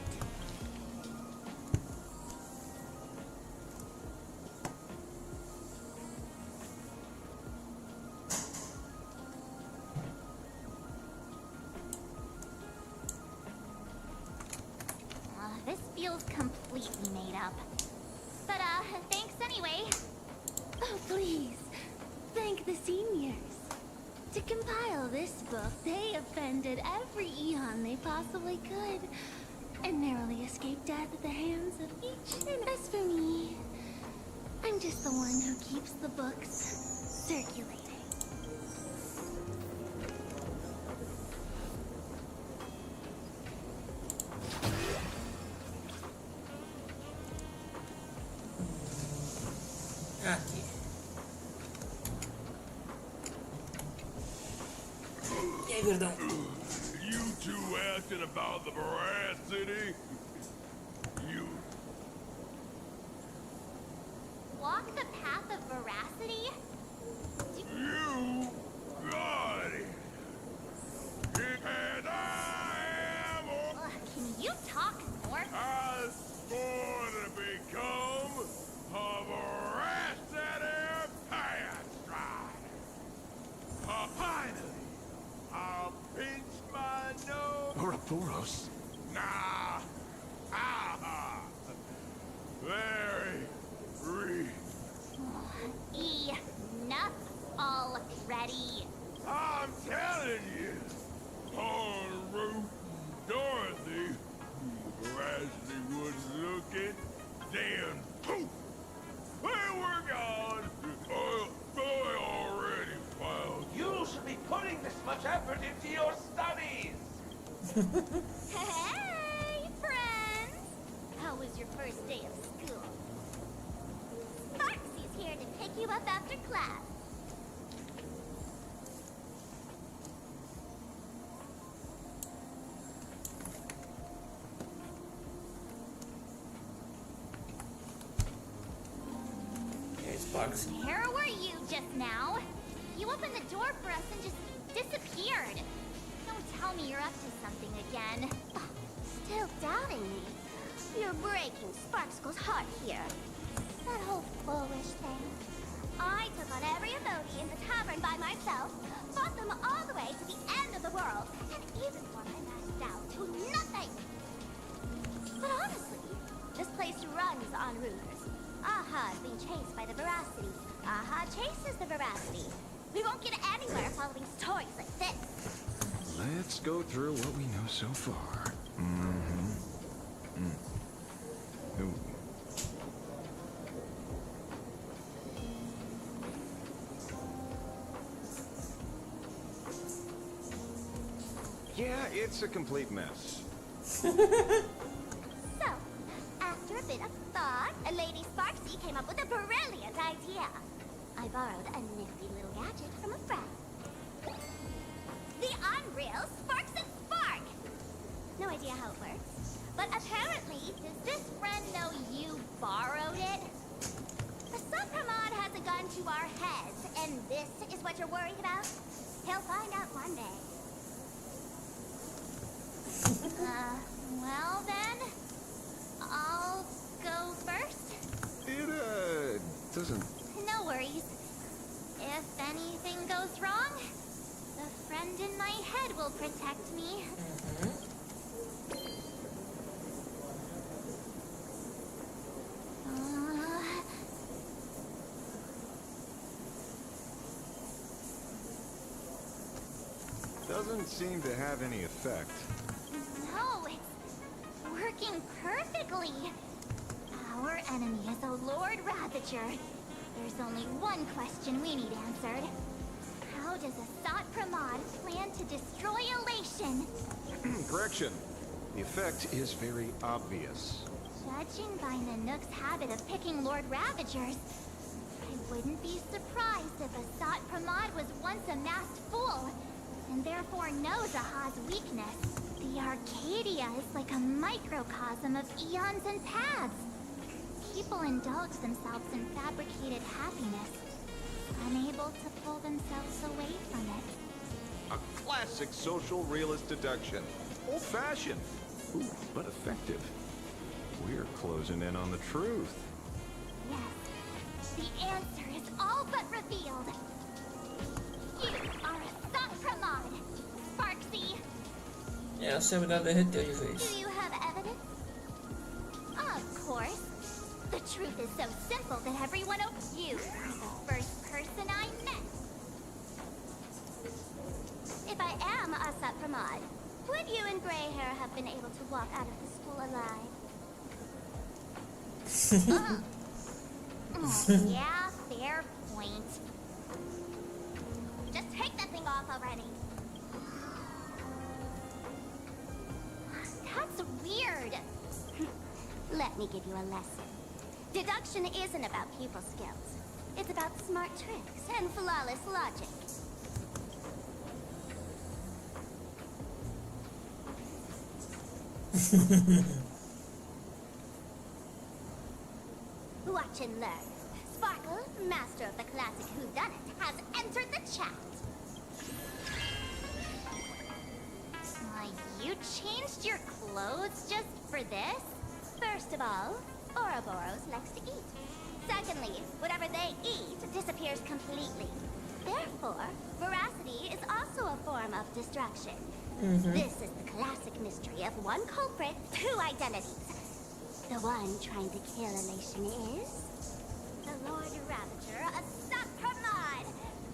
This feels completely made up. But, thanks anyway. Oh, please. Thank the seniors. To compile this book, they offended every Eon they possibly could, and narrowly escaped death at the hands of each. And as for me, I'm just the one who keeps the books circulating. Aqui. E aí, gordão? You two asking about the veracity? You... Walk the path of veracity? You got it! And I am... Can you talk more? I sworn to become a veracity pastime. Finally, I'll pinch my nose. Ouroboros? Nah. Ah. Very free. Enough already. I'm telling you, on Ruth Dorothy, veracity was looking, then poof, they were gone. I already found. You should be putting this much effort into your studies. Hey, friends! How was your first day of school? Foxy's here to pick you up after class. Here's Bugs. Where were you just now? You opened the door for us and just disappeared. Don't tell me you're up to something again. Still doubting me? You're breaking Sparkskull's heart here. That whole foolish thing. I took on every emoji in the tavern by myself, fought them all the way to the end of the world, and even when I passed out to nothing. But honestly, this place runs on rumors. Aha is being chased by the veracity. Aha chases the veracity. We won't get anywhere following stories like this. Let's go through what we know so far. Ooh. Yeah, it's a complete mess. So, after a bit of thought, Lady Sparksy came up with a brilliant idea. I borrowed a nifty little gadget from a friend. The Unreal Sparks and Spark! how it works. But apparently, does this friend know you borrowed it? The Supramod has a gun to our heads, and this is what you're worried about? He'll find out one day. Well then, I'll go first. It, doesn't... No worries. If anything goes wrong, the friend in my head will protect me. Doesn't seem to have any effect. No, it's working perfectly. Our enemy is a Lord Ravager. There's only one question we need answered. How does Asat Pramod plan to destroy Elation? Correction. The effect is very obvious. Judging by Nanook's habit of picking Lord Ravagers, I wouldn't be surprised if Asat Pramod was once a masked fool, and therefore knows Aha's weakness. The Arcadia is like a microcosm of eons and paths. People indulge themselves in fabricated happiness, unable to pull themselves away from it. A classic social realist deduction. Old-fashioned. Ooh, but effective. We're closing in on the truth. Yes, the answer is all but revealed. You are Asat Pramod, Sparksy. Essa é a verdade derreteu de Do vez. you have evidence? Of course. The truth is so simple that everyone you are the first person I met. If I am Asat Pramod, would you and Grey Hair have been able to walk out of the school alive? Yeah, fair point. Just take that thing off already. That's weird. Let me give you a lesson. Deduction isn't about pupil skills. It's about smart tricks and flawless logic. Watch and learn. Sparkle, master of the classic whodunit, has entered the chat. You changed your clothes just for this? First of all, Ouroboros likes to eat. Secondly, whatever they eat disappears completely. Therefore, veracity is also a form of destruction. This is the classic mystery of one culprit, two identities. The one trying to kill Elation is the Lord Ravager, Asat Pramod,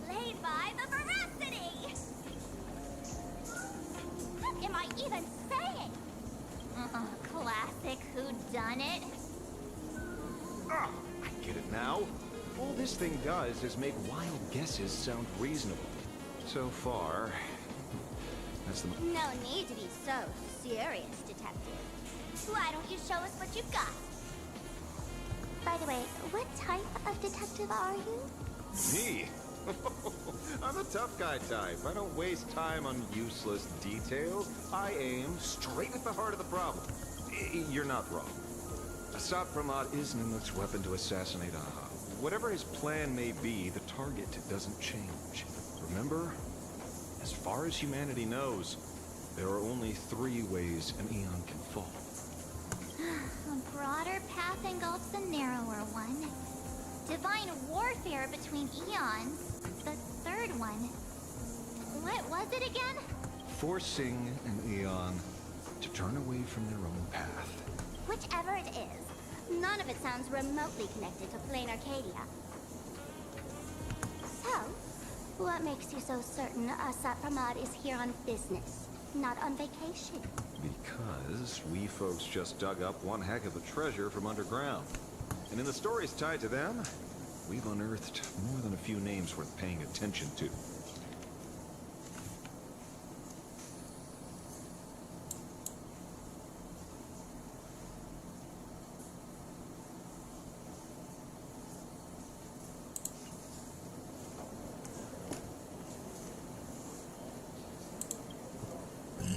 played by the veracity. What am I even saying? Classic whodunit. Ah, I get it now. All this thing does is make wild guesses sound reasonable. So far, that's the... No need to be so serious, Detective. Why don't you show us what you've got? By the way, what type of detective are you? Me? I'm a tough guy type. I don't waste time on useless details. I aim straight at the heart of the problem. You're not wrong. Asat Pramod is Nanook's weapon to assassinate Aha. Whatever his plan may be, the target doesn't change. Remember? As far as humanity knows, there are only 3 ways an Eon can fall. A broader path engulfs a narrower one. Divine warfare between eons. The third one. What was it again? Forcing an Eon to turn away from their own path. Whichever it is, none of it sounds remotely connected to Plain Arcadia. So, what makes you so certain Asat Pramod is here on business, not on vacation? Because we folks just dug up one heck of a treasure from underground. And in the stories tied to them, we've unearthed more than a few names worth paying attention to.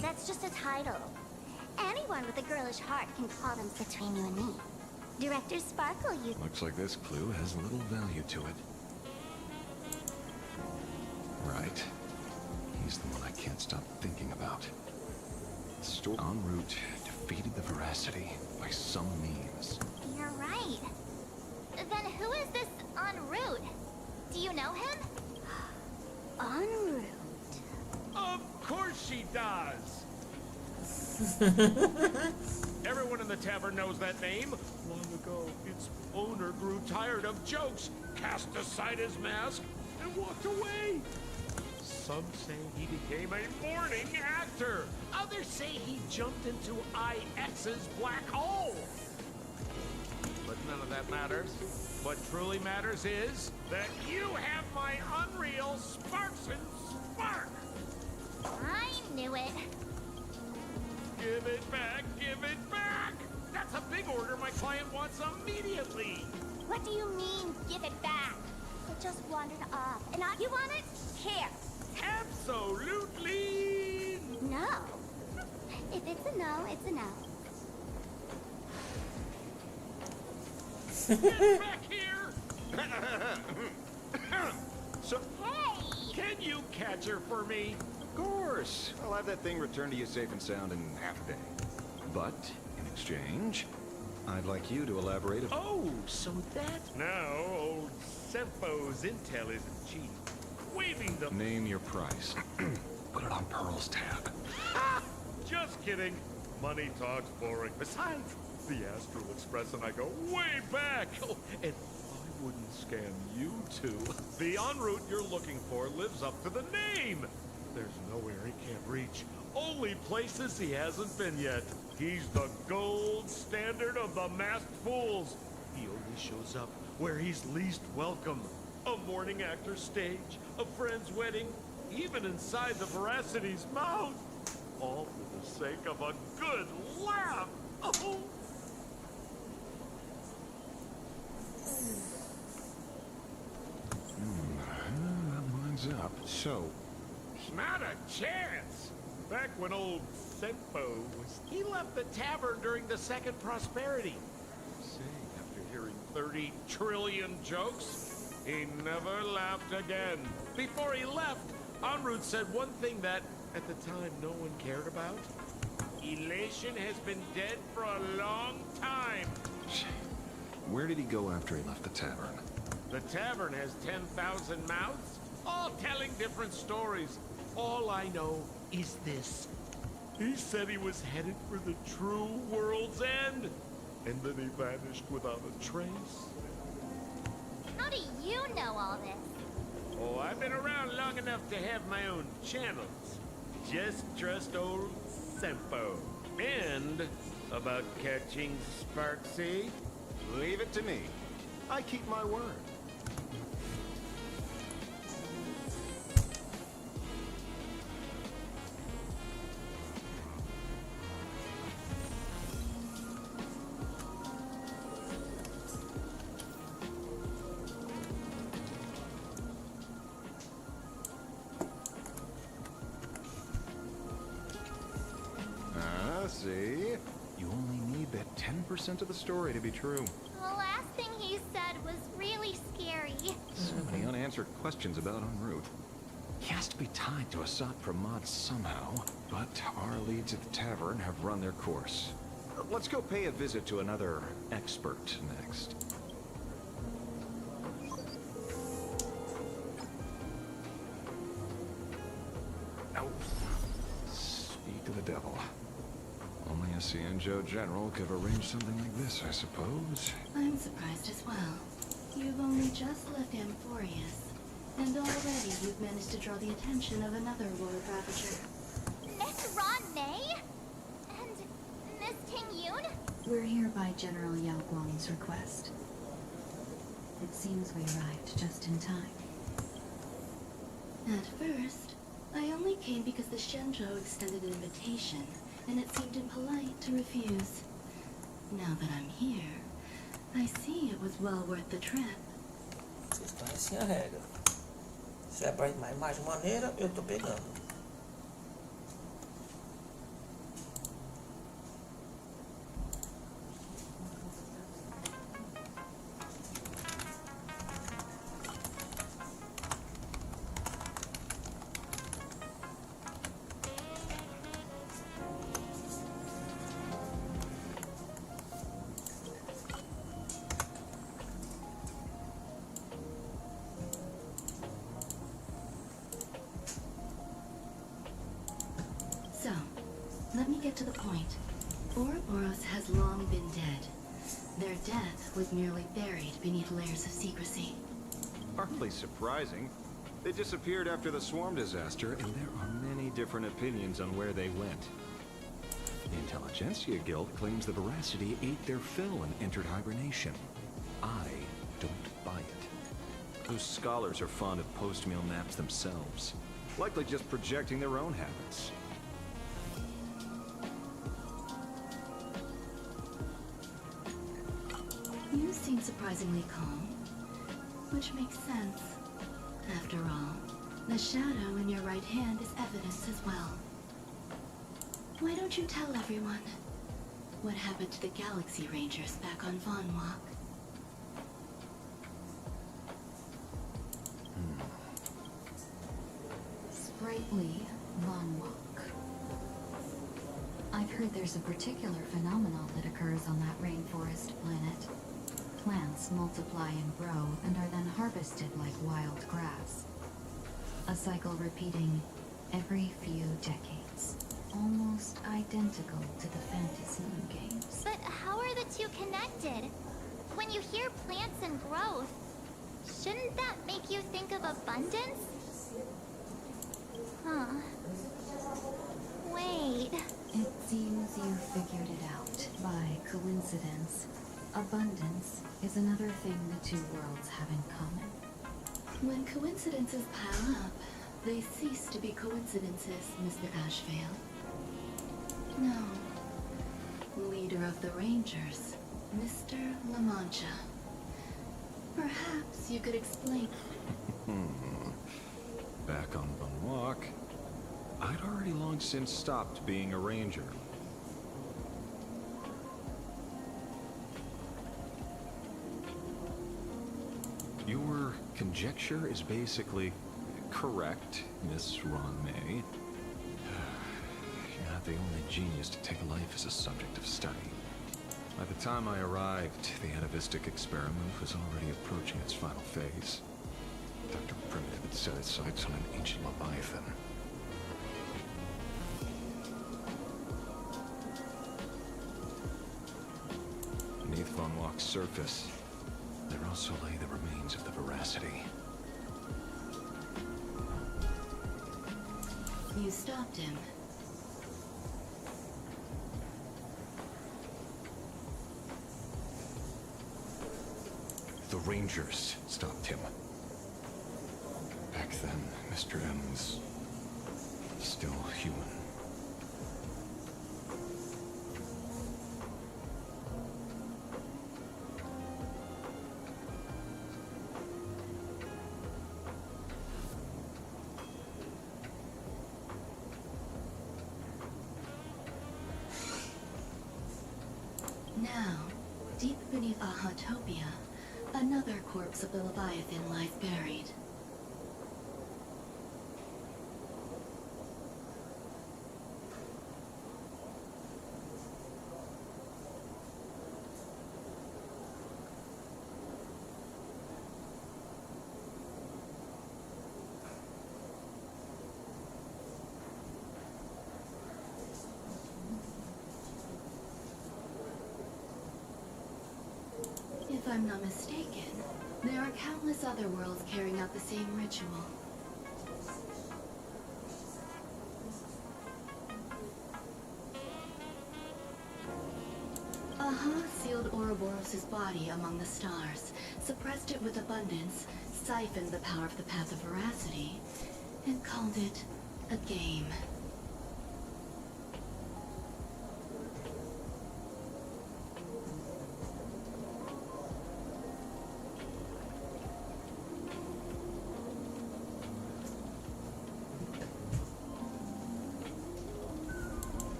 That's just a title. Any Anyone with a girlish heart can call them between you and me. Director Sparkle, you... Looks like this clue has little value to it. Right. He's the one I can't stop thinking about. Store en route defeated the Veracity by some means. You're right. Then who is this en route? Do you know him? En route. Of course she does! Everyone in the tavern knows that name. Long ago, its owner grew tired of jokes, cast aside his mask, and walked away. Some say he became a morning actor. Others say he jumped into IX's black hole. But none of that matters. What truly matters is that you have my unreal Sparks and Spark. I knew it. Give it back, give it back! That's a big order my client wants immediately. What do you mean, give it back? It just wandered off, and I... You want it? Here. Absolutely! No. If it's a no, it's a no. Get back here! So, Hey! can you catch her for me? Of course. I'll have that thing returned to you safe and sound in half a day. But, in exchange, I'd like you to elaborate. Oh, so that... Now, old Sempo's intel isn't cheap. Waving the... Name your price. Put it on Pearl's tab. Just kidding. Money talks boring. Besides, the Astral Express and I go way back. Oh, and I wouldn't scam you two. The en route you're looking for lives up to the name. There's nowhere he can't reach. Only places he hasn't been yet. He's the gold standard of the masked fools. He only shows up where he's least welcome. A morning actor's stage, a friend's wedding, even inside the Veracity's mouth. All for the sake of a good laugh. Oh. That lines up. So, Not a chance! Back when old Senpo was... He left the tavern during the Second Prosperity. Saying after hearing 30 trillion jokes, he never laughed again. Before he left, en route said one thing that, at the time, no one cared about. Elation has been dead for a long time. where did he go after he left the tavern? The tavern has 10,000 mouths, all telling different stories. All I know is this. He said he was headed for the true world's end, and then he vanished without a trace. How do you know all this? Oh, I've been around long enough to have my own channels. Just trust old Sempo. And about catching Sparksy, Leave it to me. I keep my word. See? You only need that 10% of the story to be true. The last thing he said was really scary. So many unanswered questions about en route. He has to be tied to a Sot Pramod somehow, but our leads at the tavern have run their course. Let's go pay a visit to another expert next. Oh. Speak to the devil. Only a Cienjo general could have arranged something like this, I suppose. I'm surprised as well. You've only just left Amphorius, and already you've managed to draw the attention of another Lord Ravager. Miss Ron May? And Miss Ting Yoon? We're here by General Yao Guang's request. It seems we arrived just in time. At first, I only came because the Shenzhou extended an invitation, and it seemed impolite to refuse. Now that I'm here, I see it was well worth the trip. Vocês estão assim a regra. Se é pra mais maneira, eu tô pegando. to the point. Ouroboros has long been dead. Their death was merely buried beneath layers of secrecy. Hardly surprising. They disappeared after the swarm disaster, and there are many different opinions on where they went. The Intelligentsia Guild claims the Veracity ate their fill and entered hibernation. I don't buy it. Those scholars are fond of post-meal naps themselves, likely just projecting their own habits. You seem surprisingly calm, which makes sense. After all, the shadow in your right hand is evidence as well. Why don't you tell everyone what happened to the Galaxy Rangers back on Von Walk? Sprightly Von Walk. I've heard there's a particular phenomenon that occurs on that rainforest planet. Plants multiply and grow and are then harvested like wild grass. A cycle repeating every few decades. Almost identical to the Fantasy Moon games. But how are the two connected? When you hear plants and growth, shouldn't that make you think of abundance? Huh. Wait. It seems you figured it out. By coincidence, abundance is another thing the two worlds have in common. When coincidences pile up, they cease to be coincidences, Mr. Ashvale. No. Leader of the Rangers, Mr. La Mancha. Perhaps you could explain. Back on Von Walk, I'd already long since stopped being a ranger. Your conjecture is basically correct, Miss Ron May. You're not the only genius to take life as a subject of study. By the time I arrived, the atavistic experiment was already approaching its final phase. Dr. Primitive had set its sights on an ancient leviathan. Beneath Von Walk's surface, there also lay the remains of the Veracity. You stopped him. The Rangers stopped him. Back then, Mr. M was still human. Now, deep beneath Ahatopia, another corpse of the Leviathan lies buried. If I'm not mistaken, there are countless other worlds carrying out the same ritual. Aha sealed Ouroboros' body among the stars, suppressed it with abundance, siphoned the power of the Path of Veracity, and called it a game.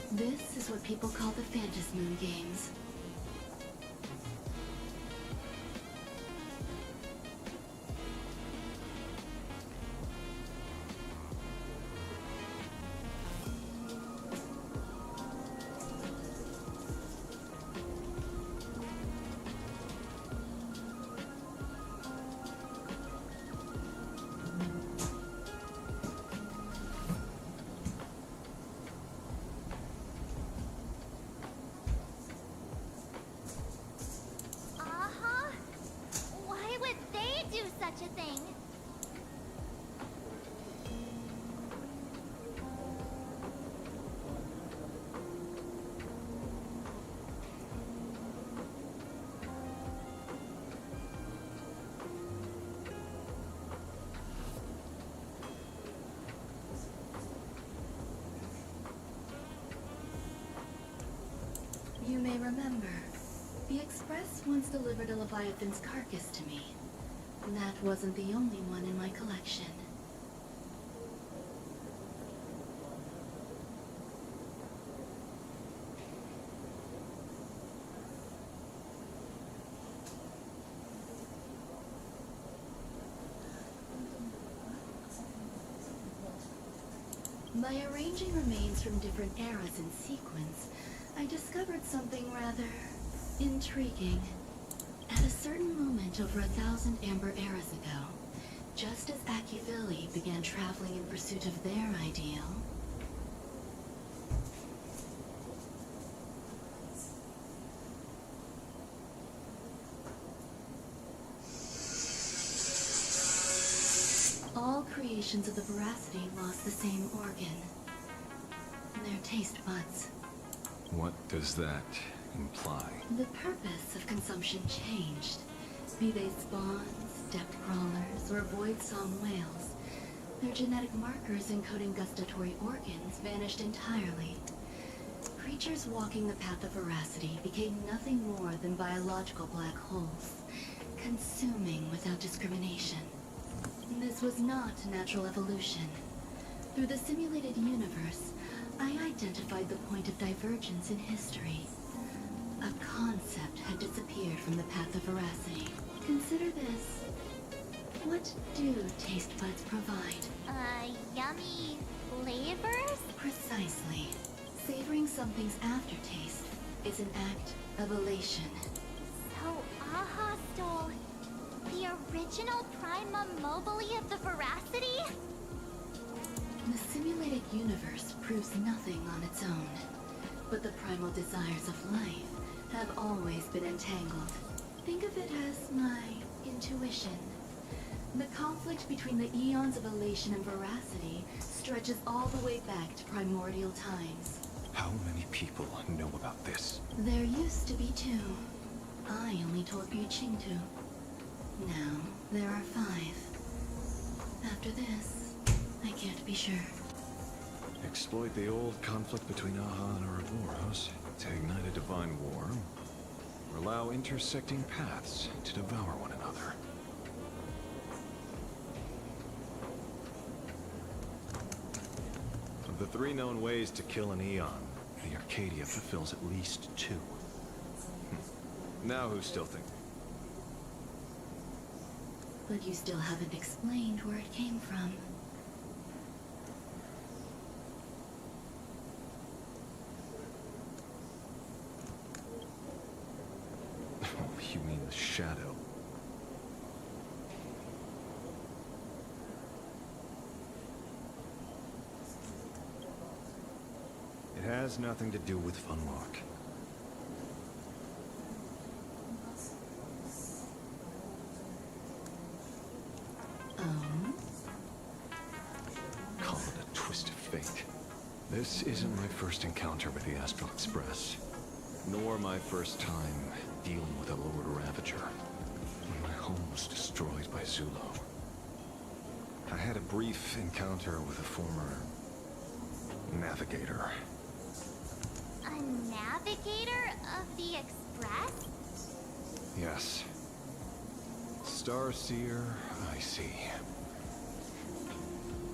This is what people call the Fantasy Moon games. You may remember, the Express once delivered a Leviathan's carcass to me. That wasn't the only one in my collection. By arranging remains from different eras in sequence, I discovered something rather intriguing. At a certain moment over 1,000 Amber eras ago, just as Akivili began traveling in pursuit of their ideal, all creations of the Veracity lost the same organ. Their taste buds. What does that imply? The purpose of consumption changed. Be they spawns, depth crawlers, or void song whales, their genetic markers encoding gustatory organs vanished entirely. Creatures walking the path of veracity became nothing more than biological black holes, consuming without discrimination. This was not natural evolution. Through the simulated universe, I identified the point of divergence in history. A concept had disappeared from the path of veracity. Consider this. What do taste buds provide? Yummy flavors? Precisely. Savoring something's aftertaste is an act of elation. So Aha stole the original Prima Mobile of the Veracity? The simulated universe proves nothing on its own, but the primal desires of life have always been entangled. Think of it as my intuition. The conflict between the eons of elation and veracity stretches all the way back to primordial times. How many people know about this? There used to be 2. I only told Yuqing 2. Now, there are 5. After this, I can't be sure. Exploit the old conflict between Aha and Ouroboros to ignite a divine war, or allow intersecting paths to devour one another. Of the 3 known ways to kill an Eon, the Arcadia fulfills at least 2. Now who's still thinking? But you still haven't explained where it came from. Oh, you mean the shadow? It has nothing to do with Funlock. Call it a twist of fate. This isn't my first encounter with the Astral Express, nor my first time dealing with a Lord Ravager, when my home was destroyed by Zulo. I had a brief encounter with a former navigator. A navigator of the Express? Yes. Starseer, I see.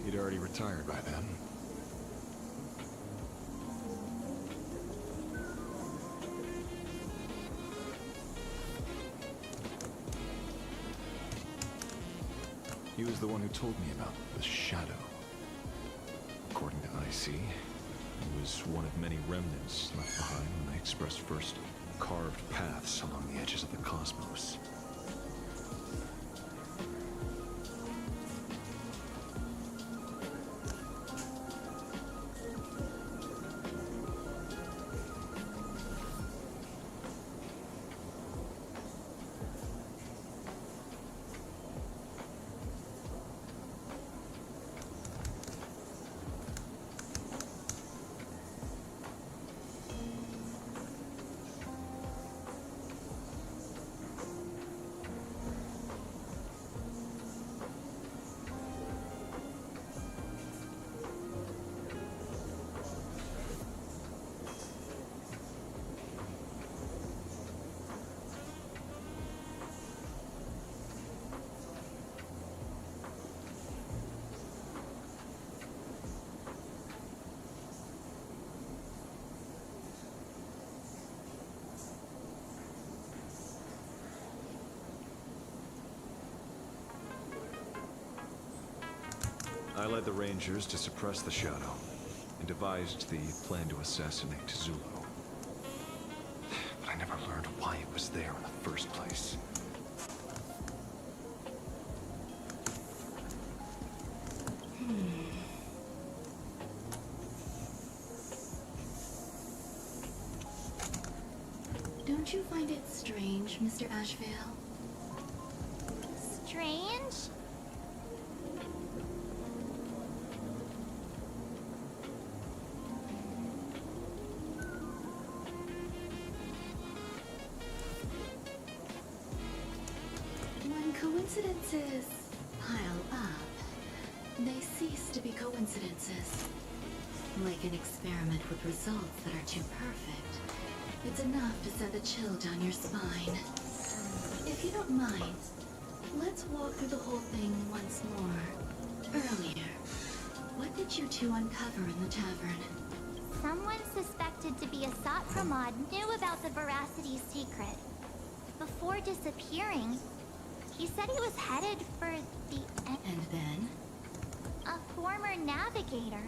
He'd already retired by then. He was the one who told me about the Shadow. According to IC, he was one of many remnants left behind when the Express first carved paths along the edges of the cosmos. I led the Rangers to suppress the Shadow, and devised the plan to assassinate Zulu. But I never learned why it was there in the first place. Don't you find it strange, Mr. Ashvale? Strange? When coincidences pile up, they cease to be coincidences. Like an experiment with results that are too perfect. It's enough to send a chill down your spine. If you don't mind, let's walk through the whole thing once more. Earlier, what did you two uncover in the tavern? Someone suspected to be a Satramod knew about the Veracity's secret. Before disappearing, he said he was headed for the... And then? A former navigator.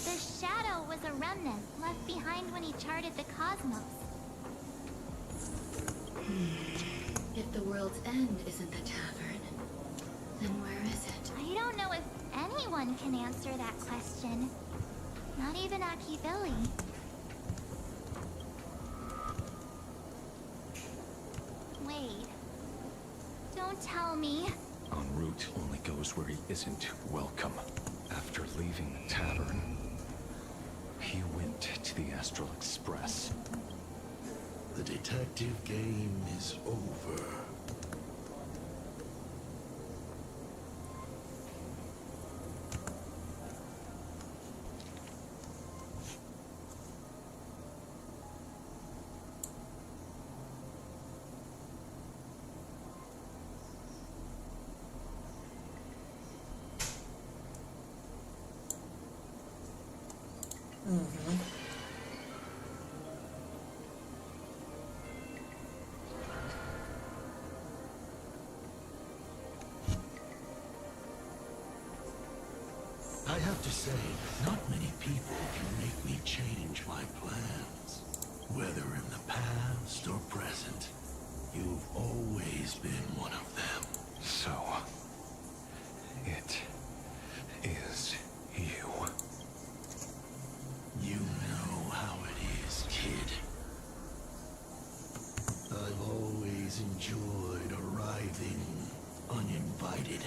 The Shadow was a remnant left behind when he charted the cosmos. If the world's end isn't the tavern, then where is it? I don't know if anyone can answer that question. Not even Akivilli. Wait. Don't tell me. En route only goes where he isn't welcome. After leaving the tavern, he went to the Astral Express. The detective game is over. I have to say, not many people can make me change my plans. Whether in the past or present, you've always been one of them. So, it is you. You know how it is, kid. I've always enjoyed arriving uninvited.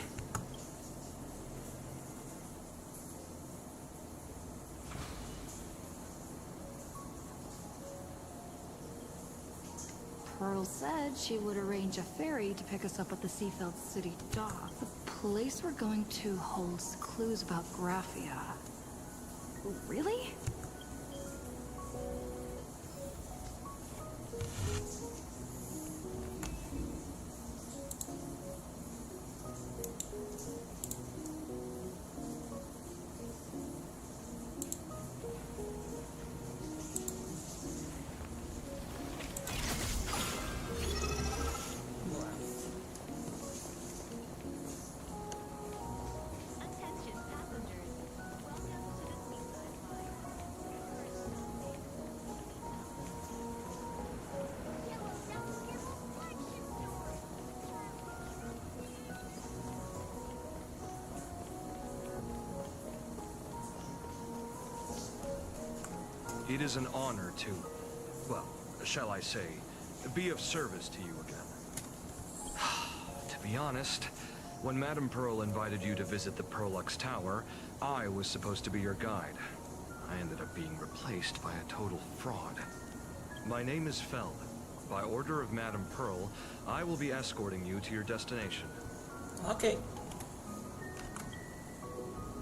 Pearl said she would arrange a ferry to pick us up at the Seafeld City dock. The place we're going to holds clues about Graphia. Really? It is an honor to, well, shall I say, be of service to you again. To be honest, when Madame Pearl invited you to visit the Perlux Tower, I was supposed to be your guide. I ended up being replaced by a total fraud. My name is Feld. By order of Madame Pearl, I will be escorting you to your destination. Okay.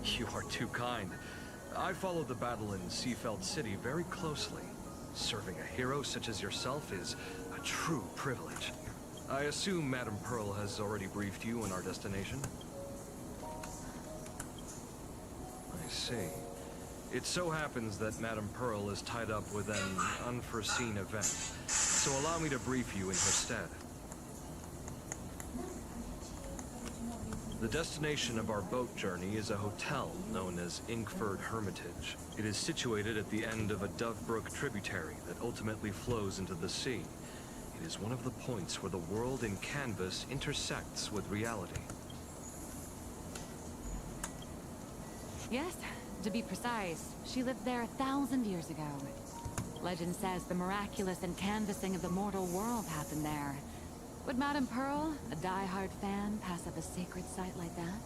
You are too kind. I followed the battle in Seafeld City very closely. Serving a hero such as yourself is a true privilege. I assume Madame Pearl has already briefed you on our destination? I see. It so happens that Madame Pearl is tied up with an unforeseen event, so allow me to brief you in her stead. The destination of our boat journey is a hotel known as Inkford Hermitage. It is situated at the end of a Dove Brook tributary that ultimately flows into the sea. It is one of the points where the world in canvas intersects with reality. Yes, to be precise, she lived there 1,000 years ago. Legend says the miraculous encanvassing of the mortal world happened there. Would Madame Pearl, a die-hard fan, pass up a sacred site like that?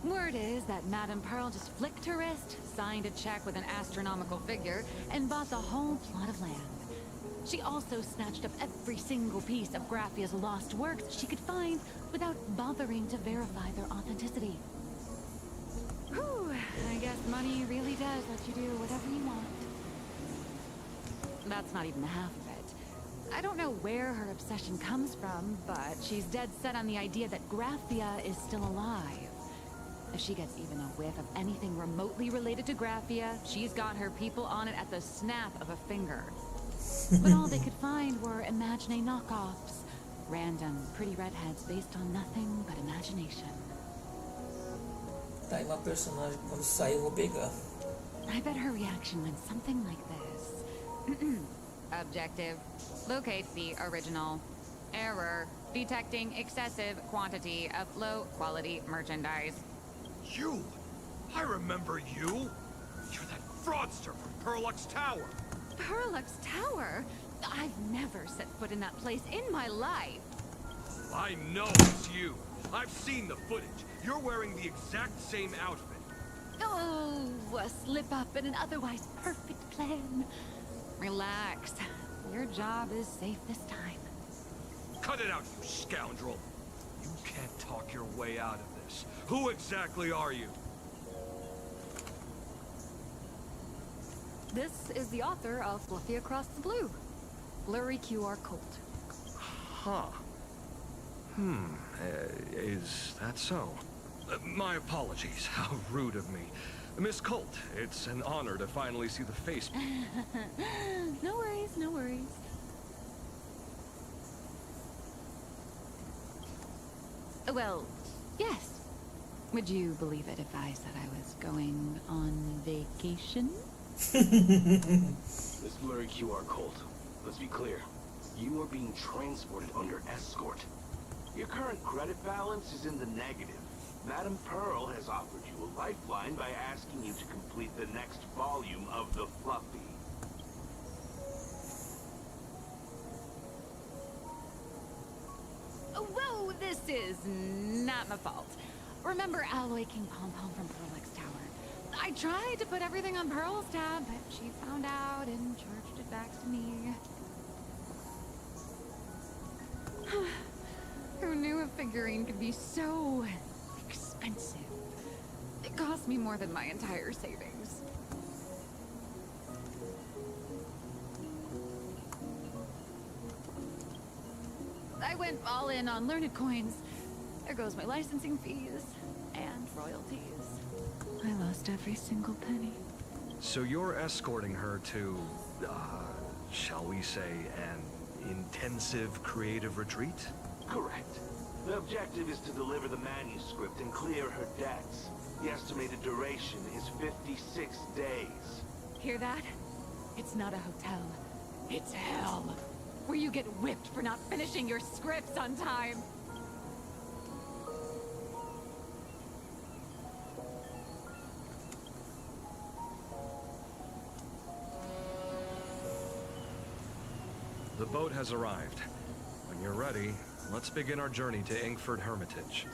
Word is that Madame Pearl just flicked her wrist, signed a check with an astronomical figure, and bought the whole plot of land. She also snatched up every single piece of Graffia's lost works she could find without bothering to verify their authenticity. Whew, I guess money really does let you do whatever you want. That's not even the half of it. I don't know where her obsession comes from, but she's dead set on the idea that Graffia is still alive. If she gets even a whiff of anything remotely related to Graffia, she's got her people on it at the snap of a finger. But all they could find were Imagine knockoffs. Random, pretty redheads based on nothing but imagination. Tá aí uma personagem, quando sair eu vou pegar. I bet her reaction went something like this. Objective. Locate the original. Error. Detecting excessive quantity of low-quality merchandise. You? I remember you! You're that fraudster from Perlux Tower! Perlux Tower? I've never set foot in that place in my life. I know it's you. I've seen the footage. You're wearing the exact same outfit. Oh, a slip up in an otherwise perfect plan. Relax. Your job is safe this time. Cut it out, you scoundrel. You can't talk your way out of this. Who exactly are you? This is the author of Fluffy Across the Blue. Blurry QR Colt. Huh. Is that so? My apologies. How rude of me. Miss Colt, it's an honor to finally see the face. No worries, no worries. Well, yes. Would you believe it if I said I was going on vacation? Miss Blurry QR Colt, let's be clear. You are being transported under escort. Your current credit balance is in the negative. Madame Pearl has offered you a lifeline by asking you to complete the next volume of the Fluffy. Whoa, this is not my fault. Remember Alloy King Pom Pom from Perlux Tower? I tried to put everything on Pearl's tab, but she found out and charged it back to me. Who knew a figurine could be so expensive? It cost me more than my entire savings. I went all in on learned coins. There goes my licensing fees and royalties. I lost every single penny. So you're escorting her to, shall we say, an intensive creative retreat? Correct. The objective is to deliver the manuscript and clear her debts. The estimated duration is 56 days. Hear that? It's not a hotel. It's hell. Where you get whipped for not finishing your scripts on time. The boat has arrived. When you're ready, let's begin our journey to Inkford Hermitage.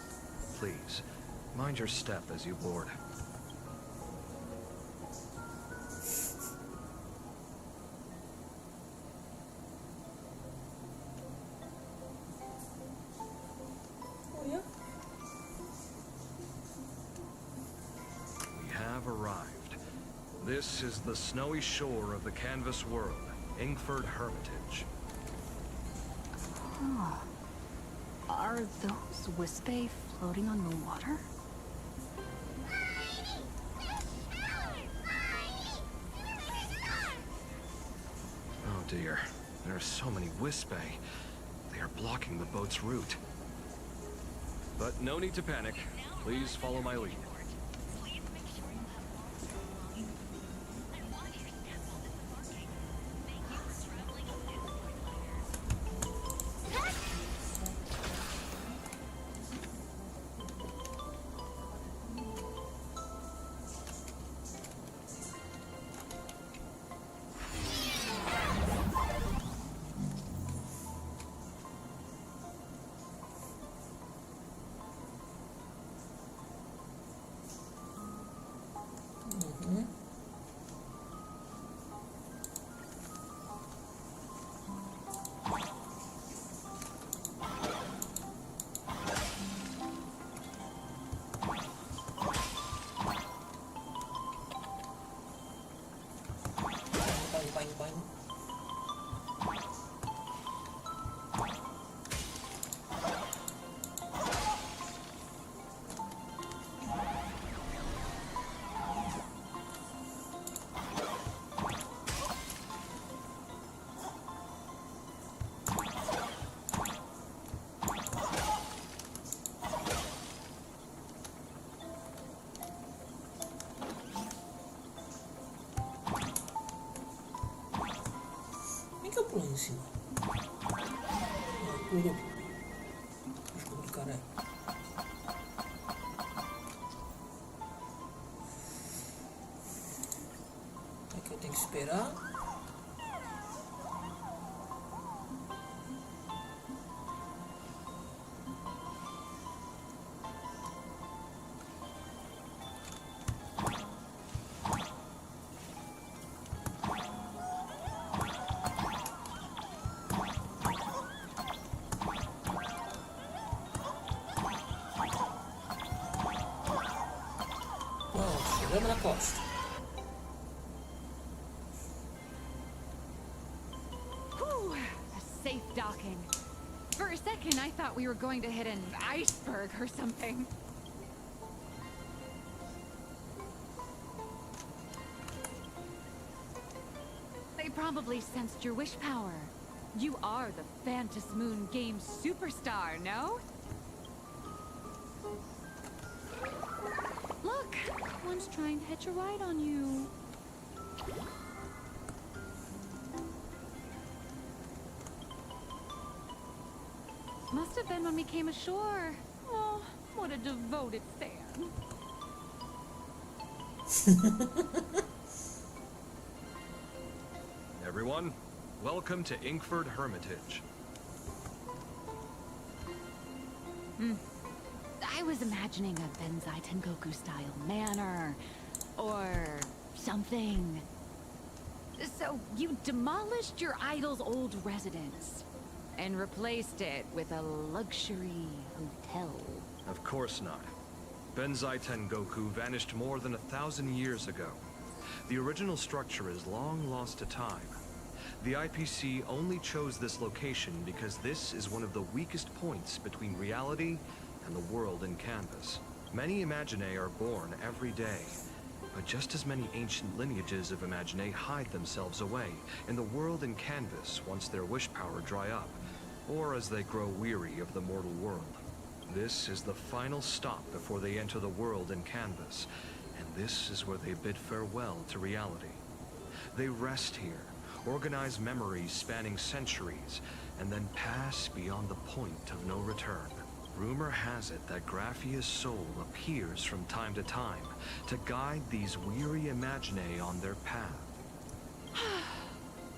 Please, mind your step as you board. Olha. We have arrived. This is the snowy shore of the canvas world, Inkford Hermitage. Huh. Are those Wispy floating on the water? Oh dear, there are so many Wispy. They are They're blocking the boat's route. But no need to panic. Please follow my lead. Que eu pulo em cima? Pulo. Desculpa, caralho. Aqui eu tenho que esperar. Chegamos na costa. Whew, a safe docking. For a second, I thought we were going to hit an iceberg or something. They probably sensed your wish power. You are the Phantom Moon Games superstar, no? Look, one's trying to hitch a ride on you. Must have been when we came ashore. Oh, what a devoted fan. Everyone, welcome to Inkford Hermitage. I was imagining a Benzai Tengoku style manor or something. So you demolished your idol's old residence and replaced it with a luxury hotel. Of course not. Benzai Tengoku vanished more than 1,000 years ago. The original structure is long lost to time. The IPC only chose this location because this is one of the weakest points between reality and the world in canvas. Many Imaginae are born every day, but just as many ancient lineages of Imaginae hide themselves away in the world in canvas once their wish power dry up, or as they grow weary of the mortal world. This is the final stop before they enter the world in canvas, and this is where they bid farewell to reality. They rest here, organize memories spanning centuries, and then pass beyond the point of no return. Rumor has it that Graphia's soul appears from time to time to guide these weary Imaginae on their path.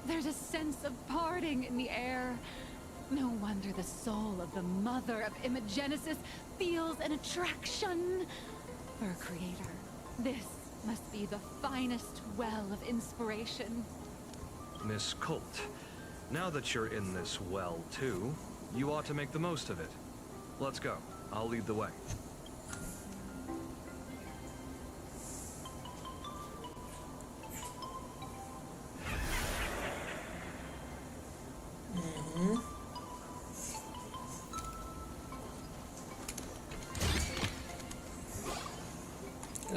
There's a sense of parting in the air. No wonder the soul of the mother of Imagenesis feels an attraction for a creator. This must be the finest well of inspiration. Miss Colt, now that you're in this well too, you ought to make the most of it. Let's go. I'll lead the way.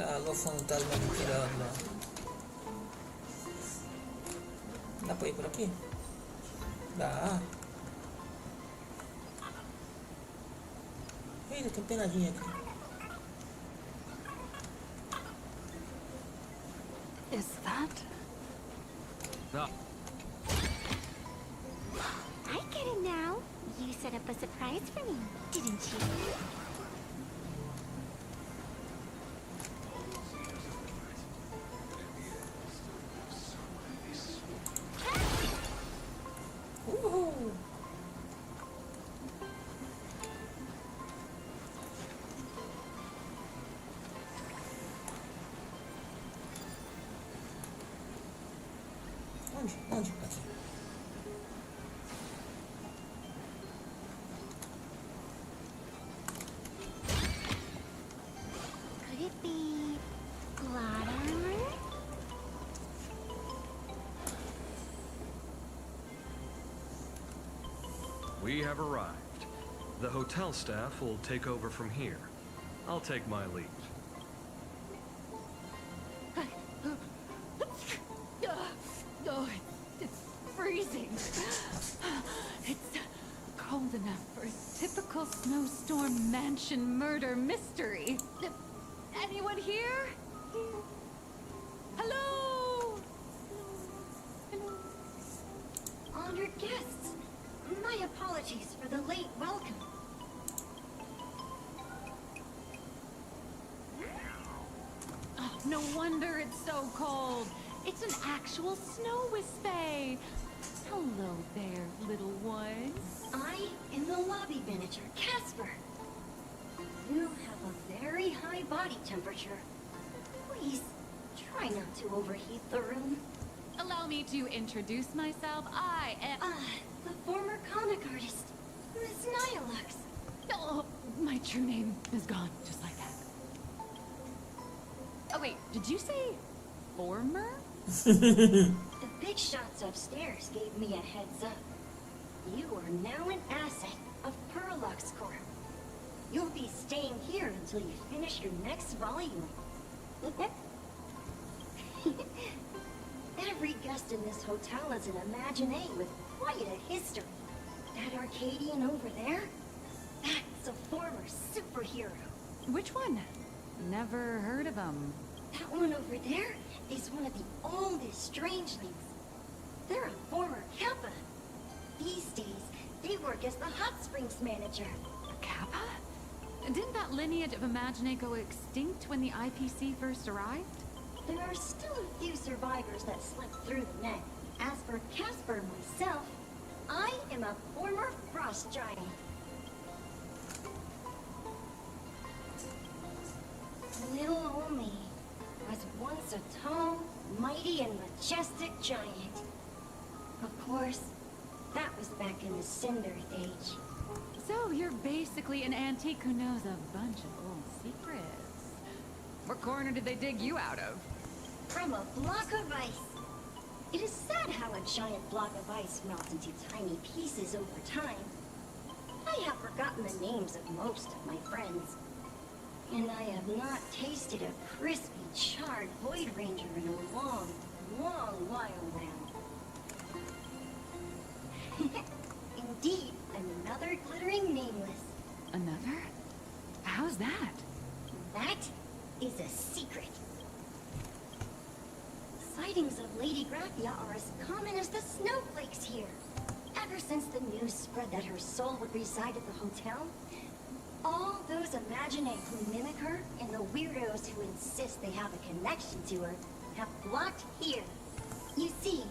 Alô, fantasma me tirando lá. Dá pra ir por aqui? Dá. Eita, tem penadinha aqui. Is that? No. I get it now. You set up a surprise for me, didn't you? Uhul. Onde? Aqui. Could it be plot armor? We have arrived. The hotel staff will take over from here. I'll take my leave. Oh, it's freezing. It's cold enough for a typical snowstorm mansion murder mystery. Anyone here? Hello? Honored guests, my apologies for the late welcome. Oh, no wonder it's so cold. It's an actual snow wispy. Hello there, little ones. I am the lobby manager, Casper. You have a very high body temperature. Please, try not to overheat the room. Allow me to introduce myself. I am... the former comic artist, Miss Nihilux. Oh, my true name is gone, just like that. Oh, wait, did you say former? The big shots upstairs gave me a heads up. You are now an asset of Perlux Corp. You'll be staying here until you finish your next volume. Every guest in this hotel is an Imaginee with quite a history. That Arcadian over there? That's a former superhero. Which one? Never heard of them. That one over there is one of the oldest strangelings. They're a former Kappa. These days, they work as the hot springs manager. Kappa? Didn't that lineage of Imaginate go extinct when the IPC first arrived? There are still a few survivors that slipped through the net. As for Casper and myself, I am a former frost giant. Little old me was once a tall, mighty, and majestic giant. Of course, that was back in the Cinder Age. So you're basically an antique who knows a bunch of old secrets. What corner did they dig you out of? From a block of ice. It is sad how a giant block of ice melts into tiny pieces over time. I have forgotten the names of most of my friends. And I have not tasted a crispy, charred Void Ranger in a long, long while now. Indeed, another glittering nameless. Another? How's that? That is a secret. Sightings of Lady Graphia are as common as the snowflakes here. Ever since the news spread that her soul would reside at the hotel, all those Imaginate who mimic her and the weirdos who insist they have a connection to her have blocked here. You see,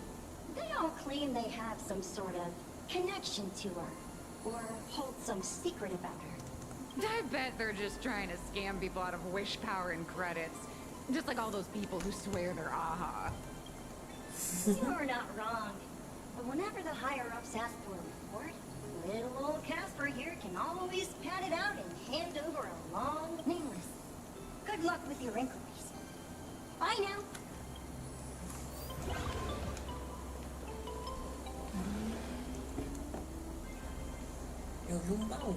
they all claim they have some sort of connection to her, or hold some secret about her. I bet they're just trying to scam people out of wish power and credits. Just like all those people who swear they're AHA. You're not wrong. But whenever the higher-ups ask for a report, little old Casper here can always pad it out and hand over a long nameless. Good luck with your inquiries. Bye now. Eu vi um baú.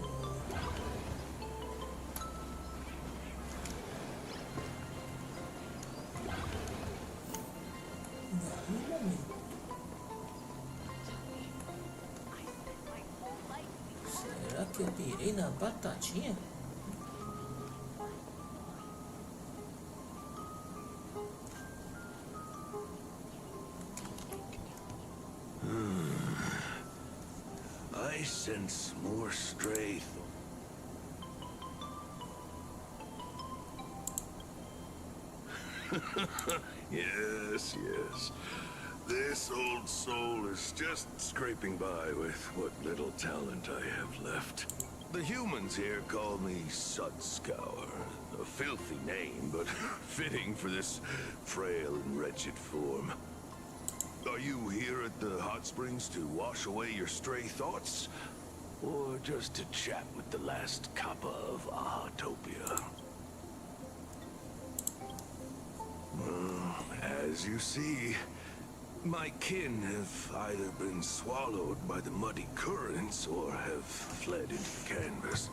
Será que eu pirei na batatinha? sense more stray yes, yes. This old soul is just scraping by with what little talent I have left. The humans here call me Sudscour. A filthy name, but fitting for this frail and wretched form. Are you here at the hot springs to wash away your stray thoughts? Or just to chat with the last kappa of Ahatopia? Well, as you see, my kin have either been swallowed by the muddy currents or have fled into the canvas.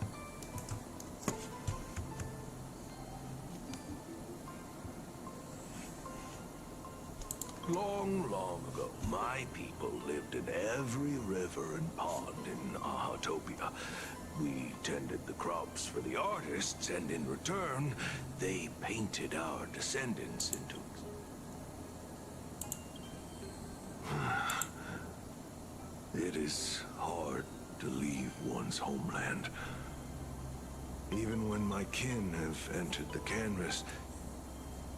Long, long ago, my people lived in every river and pond in Ahatopia. We tended the crops for the artists, and in return, they painted our descendants into... It is hard to leave one's homeland. Even when my kin have entered the canvas,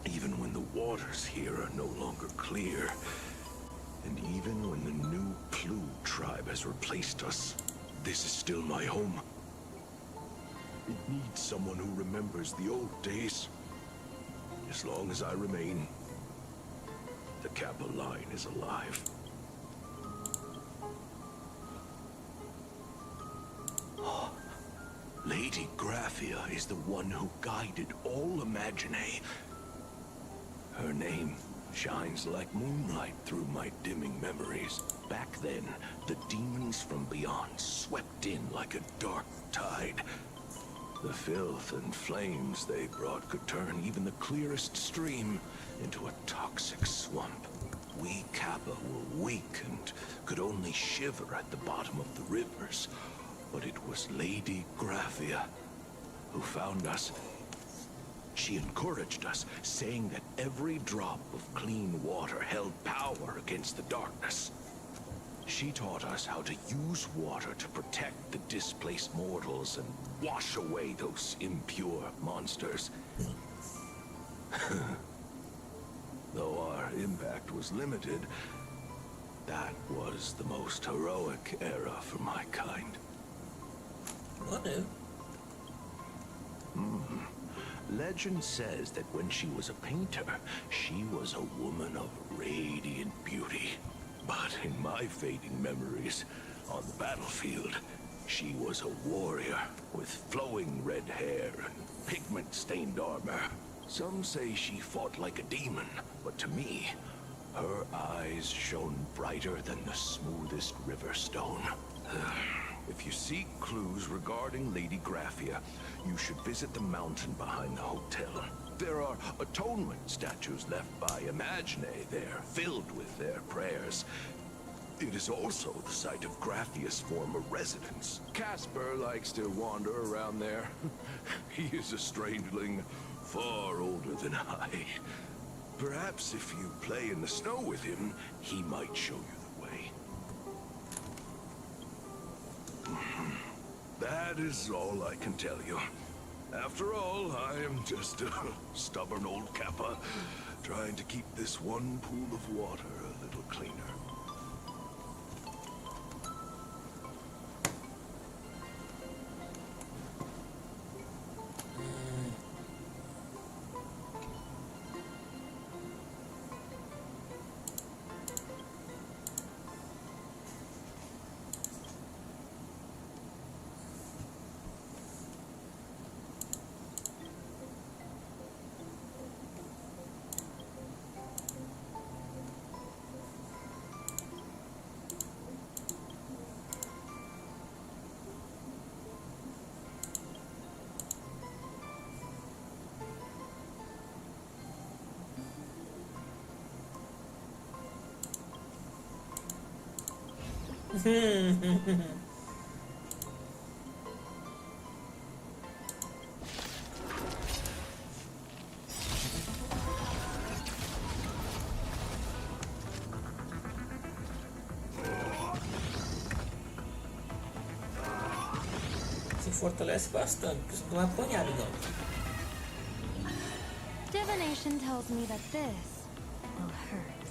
even when the waters here are no longer clear, and even when the new Plu tribe has replaced us, this is still my home. It needs someone who remembers the old days. As long as I remain, the Kappa line is alive. Lady Graphia is the one who guided all Imaginae. Her name shines like moonlight through my dimming memories. Back then, the demons from beyond swept in like a dark tide. The filth and flames they brought could turn even the clearest stream into a toxic swamp. We Kappa were weak and could only shiver at the bottom of the rivers. But it was Lady Graphia who found us. She encouraged us, saying that every drop of clean water held power against the darkness. She taught us how to use water to protect the displaced mortals and wash away those impure monsters. Though our impact was limited, that was the most heroic era for my kind. What? Legend says that when she was a painter, she was a woman of radiant beauty. But in my fading memories, on the battlefield, she was a warrior with flowing red hair and pigment-stained armor. Some say she fought like a demon, but to me, her eyes shone brighter than the smoothest river stone. If you seek clues regarding Lady Graphia, you should visit the mountain behind the hotel. There are atonement statues left by Imaginae there, filled with their prayers. It is also the site of Graphia's former residence. Casper likes to wander around there. He is a strangeling far older than I. Perhaps if you play in the snow with him, he might show you the way. That is all I can tell you. After all, I am just a stubborn old Kappa, trying to keep this one pool of water a little cleaner. fortalece bastante, porque você não vai apanhar, não. Divination tells me that this will hurt.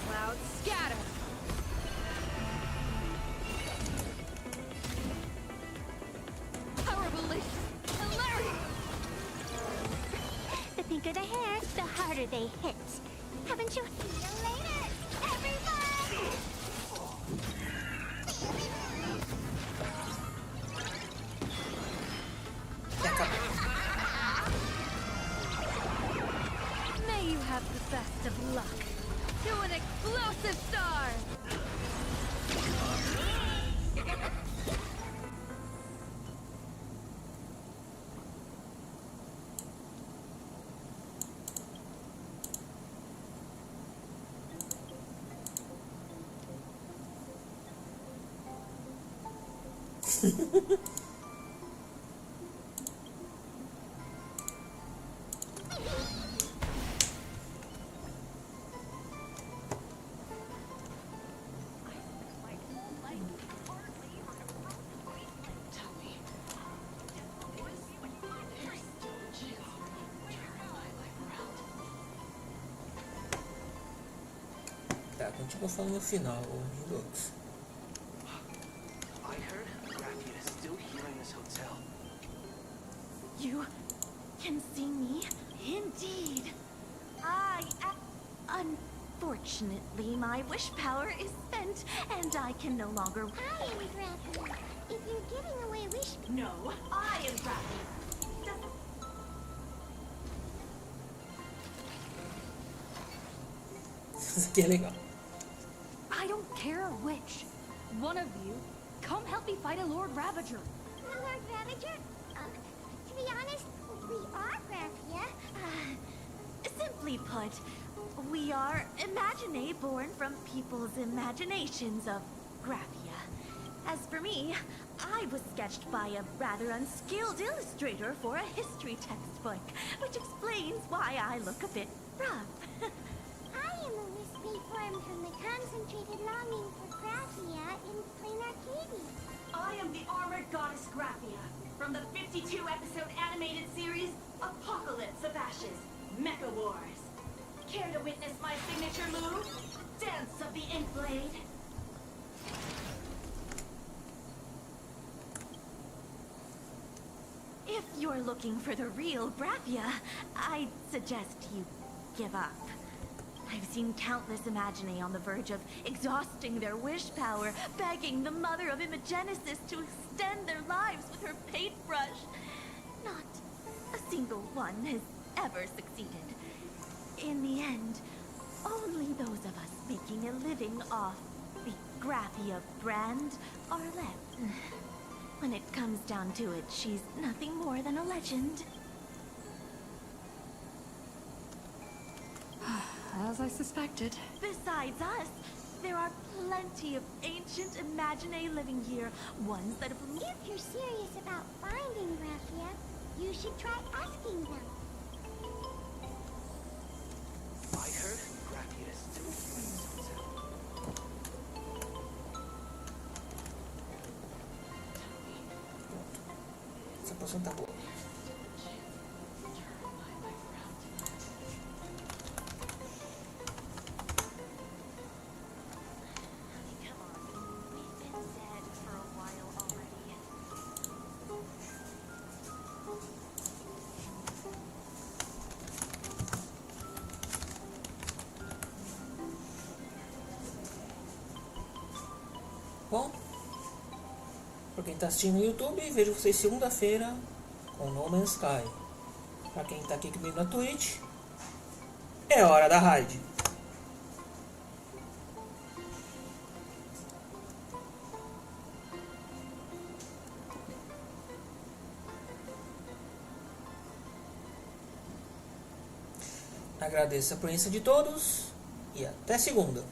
Cloud scatter! Power release! Hilarious! The pinker the hair, the harder they hit. Haven't you? See you later, everyone! May you have the best of luck. To an explosive star! Tá, continua falando no final, o Lux. I heard Graphia is still here in this hotel. You can see me? Indeed. Unfortunately, my wish power is spent, and I can no longer... I am Graphia. If you're giving away wish... No, I am Graphia. Isso aqui é legal. I don't care which. One of you, come help me fight a Lord Ravager. Lord Ravager? To be honest, we are Graphia. Simply put, we are Imaginae born from people's imaginations of Graphia. As for me, I was sketched by a rather unskilled illustrator for a history textbook, which explains why I look a bit rough. I am a wispy form from the concentrated longing for Graphia in plain Arcadia. I am the armored goddess Graphia from the 52-episode animated series Apocalypse of Ashes, Mecha Wars. Care to witness my signature move? Dance of the Inkblade. If you're looking for the real Graphia, I'd suggest you give up. I've seen countless Imaginae on the verge of exhausting their wish power, begging the mother of Imagenesis to extend their lives with her paintbrush. Not a single one has ever succeeded. In the end, only those of us making a living off the Graphia brand are left. When it comes down to it, she's nothing more than a legend. As I suspected. Besides us, there are plenty of ancient Imaginae living here, ones that have... If you're serious about finding Graphia, you should try asking them. I heard Graphia is still here in this hotel. Essa poção tá boa. Bom, para quem está assistindo no YouTube, vejo vocês segunda-feira com No Man's Sky. Para quem está aqui comigo na Twitch, é hora da raid. Agradeço a presença de todos e até segunda.